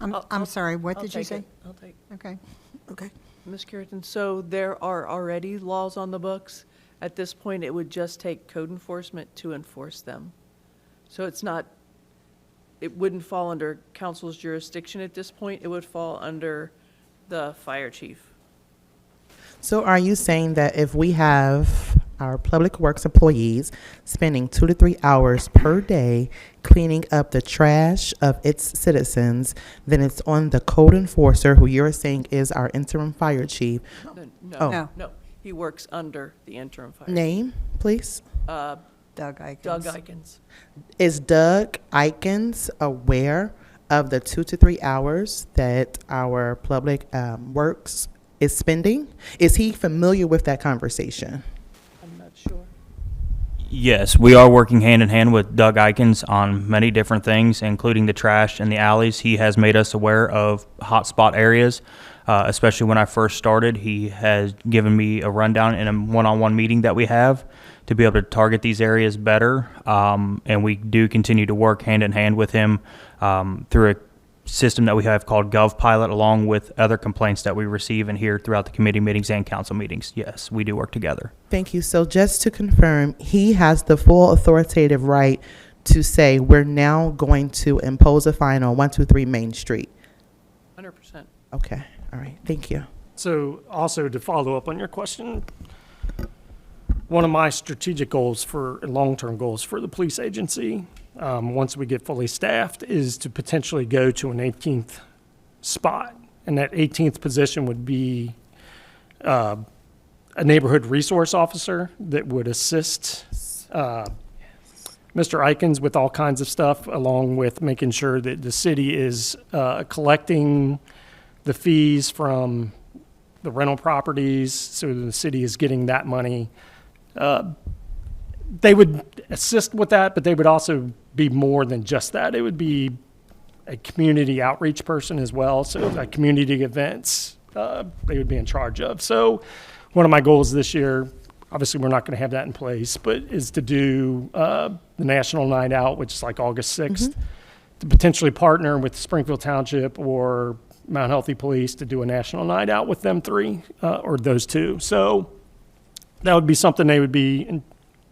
F: council.
G: I'm sorry, what
F: I'll
G: did you
F: take
G: say?
F: it. I'll take.
G: Okay. Okay.
F: Ms. Curitan, so there are already laws on the books. At this point, it would just take code enforcement to enforce them. So it's not, it wouldn't fall under council's jurisdiction at this point. It would fall under the fire chief.
M: So are you saying that if we have our public works employees spending 2 to 3 hours per day cleaning up the trash of its citizens, then it's on the code enforcer, who you're saying is our interim fire chief?
F: No,
G: No.
F: no, he works under the interim fire.
M: Name, please?
F: Uh,
G: Doug Ikens.
F: Doug Ikens.
M: Is Doug Ikens aware of the 2 to 3 hours that our public works is spending? Is he familiar with that conversation?
F: I'm not sure.
K: Yes, we are working hand in hand with Doug Ikens on many different things, including the trash and the alleys. He has made us aware of hotspot areas, especially when I first started. He has given me a rundown in a one-on-one meeting that we have to be able to target these areas better. And we do continue to work hand in hand with him through a system that we have called GovPilot, along with other complaints that we receive and hear throughout the committee meetings and council meetings. Yes, we do work together.
M: Thank you. So just to confirm, he has the full authoritative right to say, we're now going to impose a fine on 123 Main Street.
F: 100%.
M: Okay. All right. Thank you.
J: So also to follow up on your question, one of my strategic goals for long-term goals for the police agency, once we get fully staffed, is to potentially go to an 18th spot. And that 18th position would be a neighborhood resource officer that would assist Mr. Ikens with all kinds of stuff, along with making sure that the city is collecting the fees from the rental properties, so the city is getting that money they would assist with that, but they would also be more than just that. It would be a community outreach person as well. So like community events, they would be in charge of. So one of my goals this year, obviously we're not going to have that in place, but is to do the National Night Out, which is like August 6th, to potentially partner with Springfield Township or Mount Healthy Police to do a national night out with them three, or those two. So that would be something they would be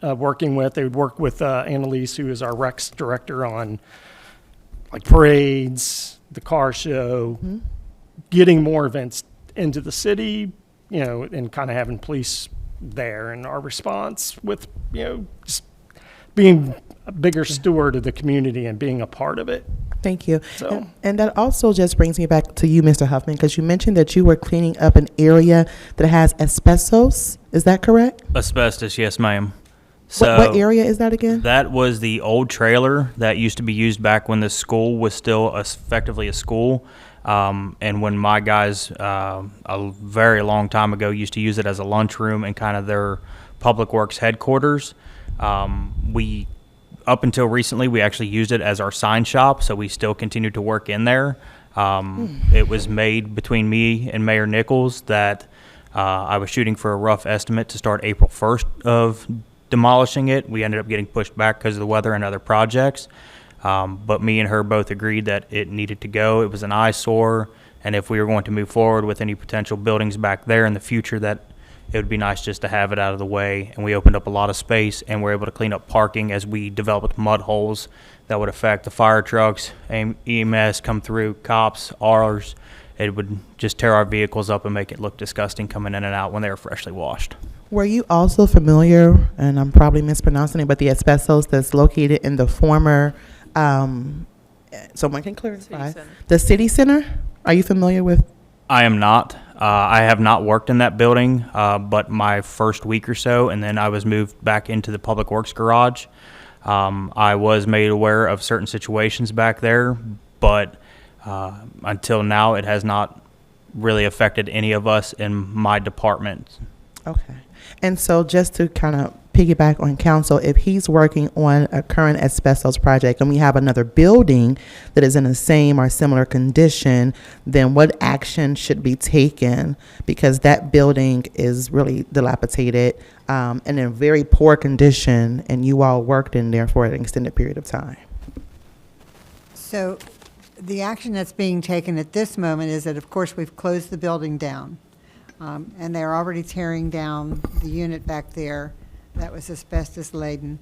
J: working with. They would work with Annalise, who is our Recs director, on like parades, the car show, getting more events into the city, and kind of having police there, and our response with, just being a bigger steward of the community and being a part of it.
M: Thank you.
J: So-
M: And that also just brings me back to you, Mr. Huffman, because you mentioned that you were cleaning up an area that has asbestos. Is that correct?
K: Asbestos, yes, ma'am. So
M: What area is that again?
K: that was the old trailer that used to be used back when the school was still effectively a school. And when my guys, a very long time ago, used to use it as a lunchroom and kind of their public works headquarters. Up until recently, we actually used it as our sign shop, so we still continue to work in there. It was made between me and Mayor Nichols that I was shooting for a rough estimate to start April 1st of demolishing it. We ended up getting pushed back because of the weather and other projects. But me and her both agreed that it needed to go. It was an eyesore, and if we were going to move forward with any potential buildings back there in the future, that it would be nice just to have it out of the way. And we opened up a lot of space, and we're able to clean up parking as we developed mud holes that would affect the fire trucks, EMS come through, cops, ours. It would just tear our vehicles up and make it look disgusting coming in and out when they were freshly washed.
M: Were you also familiar, and I'm probably mispronouncing it, but the asbestos that's located in the former, someone can clarify,
F: Center.
M: the city center? Are you familiar with?
K: I am not. I have not worked in that building, but my first week or so, and then I was moved back into the Public Works garage. I was made aware of certain situations back there, but until now, it has not really affected any of us in my department.
M: Okay. And so just to kind of piggyback on council, if he's working on a current asbestos project and we have another building that is in the same or similar condition, then what action should be taken? Because that building is really dilapidated and in very poor condition, and you all worked in there for an extended period of time.
G: So the action that's being taken at this moment is that, of course, we've closed the building down. And they're already tearing down the unit back there that was asbestos laden.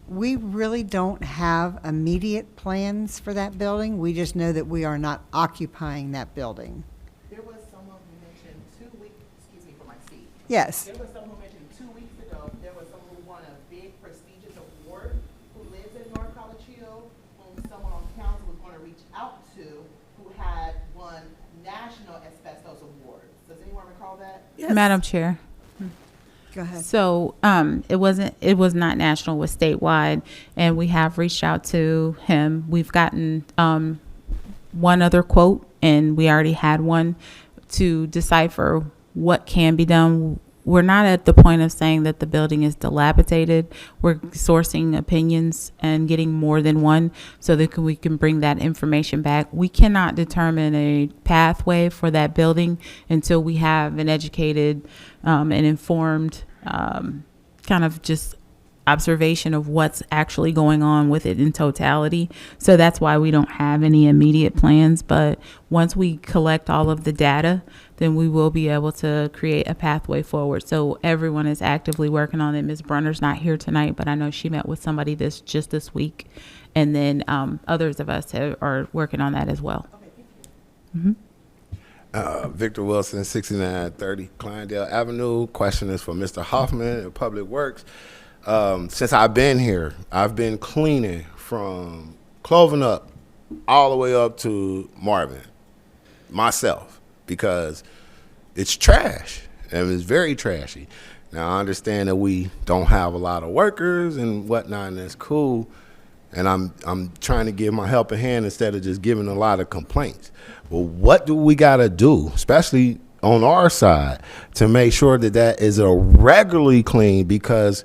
G: We really don't have immediate plans for that building. We just know that we are not occupying that building.
I: There was someone who mentioned 2 weeks, excuse me for my seat.
G: Yes.
I: There was someone who mentioned 2 weeks ago, there was someone who won a big prestigious award who lives in North College Hill, whom someone on council was going to reach out to, who had won national asbestos awards. Does anyone recall that?
G: Yes.
D: Madam Chair.
G: Go ahead.
D: So it was not national, it was statewide, and we have reached out to him. We've gotten one other quote, and we already had one to decipher what can be done. We're not at the point of saying that the building is dilapidated. We're sourcing opinions and getting more than one so that we can bring that information back. We cannot determine a pathway for that building until we have an educated and informed kind of just observation of what's actually going on with it in totality. So that's why we don't have any immediate plans. But once we collect all of the data, then we will be able to create a pathway forward. So everyone is actively working on it. Ms. Brunner's not here tonight, but I know she met with somebody just this week. And then others of us are working on that as well.
H: Victor Wilson, 6930 Kleindale Avenue. Question is for Mr. Hoffman in Public Works. Since I've been here, I've been cleaning from Cloven up all the way up to Marvin myself because it's trash and it's very trashy. Now, I understand that we don't have a lot of workers and whatnot, and that's cool. And I'm trying to give my helping hand instead of just giving a lot of complaints. But what do we got to do, especially on our side, to make sure that that is a regularly clean? Because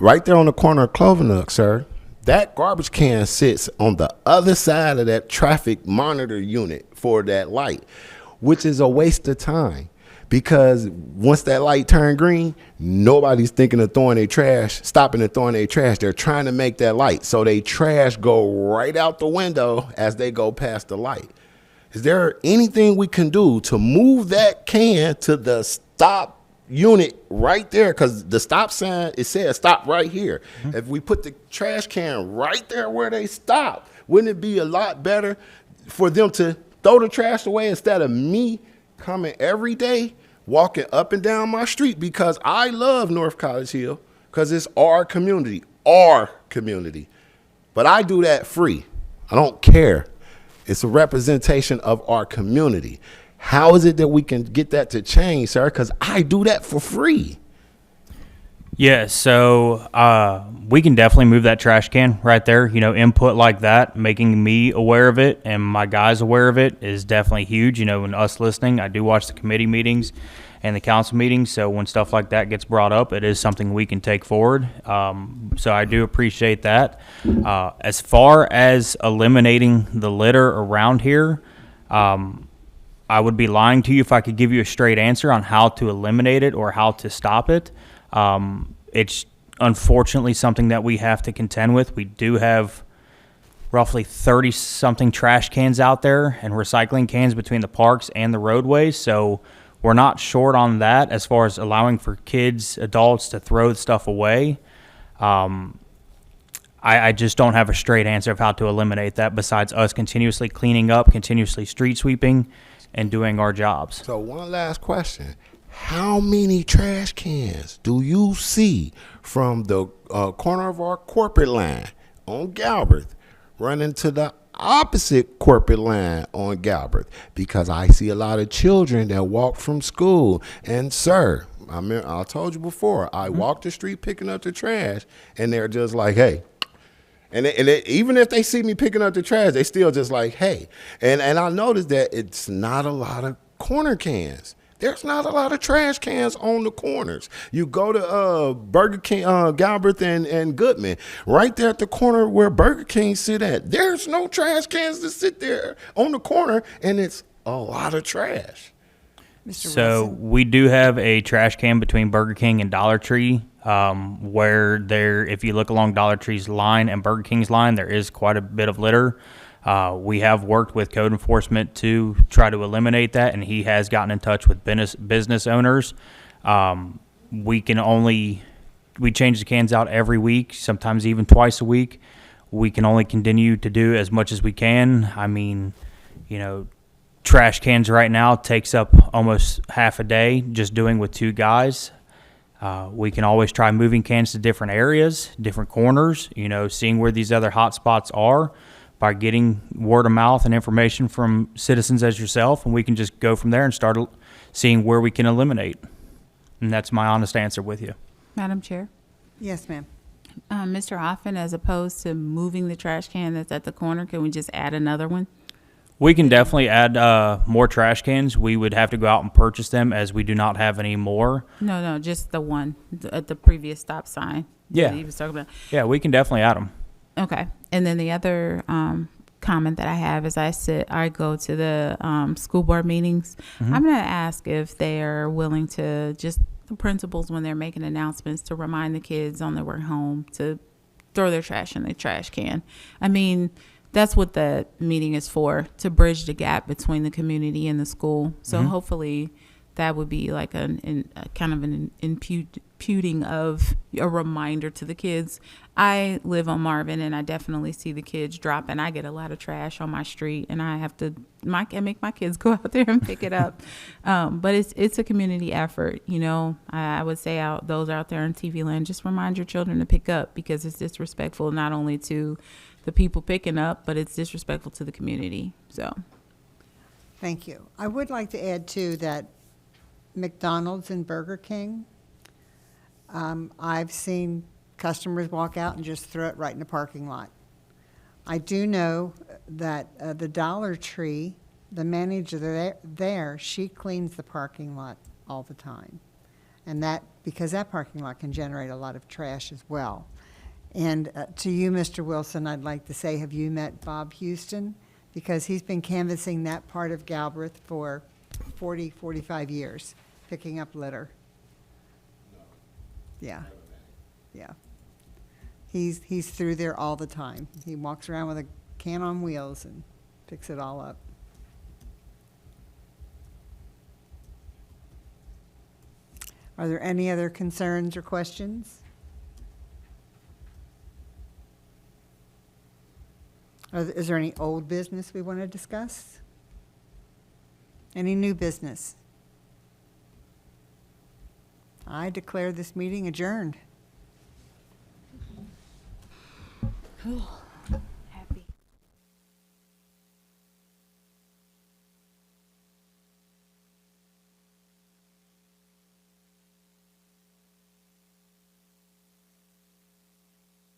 H: right there on the corner of Clovenook, sir, that garbage can sits on the other side of that traffic monitor unit for that light, which is a waste of time. Because once that light turned green, nobody's thinking of throwing their trash, stopping and throwing their trash. They're trying to make that light. So they trash go right out the window as they go past the light. Is there anything we can do to move that can to the stop unit right there? Because the stop sign, it says stop right here. If we put the trash can right there where they stop, wouldn't it be a lot better for them to throw the trash away instead of me coming every day, walking up and down my street? Because I love North College Hill, because it's our community. But I do that free. I don't care. It's a representation of our community. How is it that we can get that to change, sir? Because I do that for free.
K: Yeah, so we can definitely move that trash can right there. You know, input like that, making me aware of it and my guys aware of it is definitely huge. You know, when us listening, I do watch the committee meetings and the council meetings. So when stuff like that gets brought up, it is something we can take forward. So I do appreciate that. As far as eliminating the litter around here, I would be lying to you if I could give you a straight answer on how to eliminate it or how to stop it. It's unfortunately something that we have to contend with. We do have roughly 30-something trash cans out there and recycling cans between the parks and the roadways, so we're not short on that as far as allowing for kids, adults to throw stuff away. I just don't have a straight answer of how to eliminate that besides us continuously cleaning up, continuously street sweeping, and doing our jobs.
H: So one last question. How many trash cans do you see from the corner of our corporate line on Galbraith running to the opposite corporate line on Galbraith? Because I see a lot of children that walk from school. And, sir, I told you before, I walk the street picking up the trash, and they're just like, hey. And even if they see me picking up the trash, they still just like, hey. And I noticed that it's not a lot of corner cans. There's not a lot of trash cans on the corners. You go to Burger King, Galbraith and Goodman, right there at the corner where Burger King sit at. There's no trash cans to sit there on the corner, and it's a lot of trash.
K: So we do have a trash can between Burger King and Dollar Tree, where there, if you look along Dollar Tree's line and Burger King's line, there is quite a bit of litter. We have worked with code enforcement to try to eliminate that, and he has gotten in touch with business owners. We change the cans out every week, sometimes even twice a week. We can only continue to do as much as we can. I mean, you know, trash cans right now takes up almost half a day just doing with 2 guys. We can always try moving cans to different areas, different corners, you know, seeing where these other hot spots are by getting word of mouth and information from citizens as yourself, and we can just go from there and start seeing where we can eliminate. And that's my honest answer with you.
D: Madam Chair.
G: Yes, ma'am.
D: Mr. Hoffman, as opposed to moving the trash can that's at the corner, can we just add another one?
K: We can definitely add more trash cans. We would have to go out and purchase them as we do not have any more.
D: No, just the one at the previous stop sign.
K: Yeah.
D: That he was talking about.
K: Yeah, we can definitely add them.
D: Okay. And then the other comment that I have is I go to the school board meetings.
K: Mm-hmm.
D: I'm going to ask if they are willing to, just the principals when they're making announcements, to remind the kids on their way home to throw their trash in the trash can. I mean, that's what the meeting is for, to bridge the gap between the community and the school. So hopefully that would be like kind of an imputing of a reminder to the kids. I live on Marvin, and I definitely see the kids drop, and I get a lot of trash on my street, and I have to make my kids go out there and pick it up. But it's a community effort, you know. I would say those out there in TV land, just remind your children to pick up, because it's disrespectful not only to the people picking up, but it's disrespectful to the community. So,
G: Thank you. I would like to add, too, that McDonald's and Burger King, I've seen customers walk out and just throw it right in the parking lot. I do know that the Dollar Tree, the manager there, she cleans the parking lot all the time. And that, because that parking lot can generate a lot of trash as well. And to you, Mr. Wilson, I'd like to say, have you met Bob Houston? Because he's been canvassing that part of Galbraith for 40, 45 years, picking up litter. Yeah, yeah. He's through there all the time. He walks around with a can on wheels and picks it all up. Are there any other concerns or questions? Is there any old business we want to discuss? Any new business? I declare this meeting adjourned.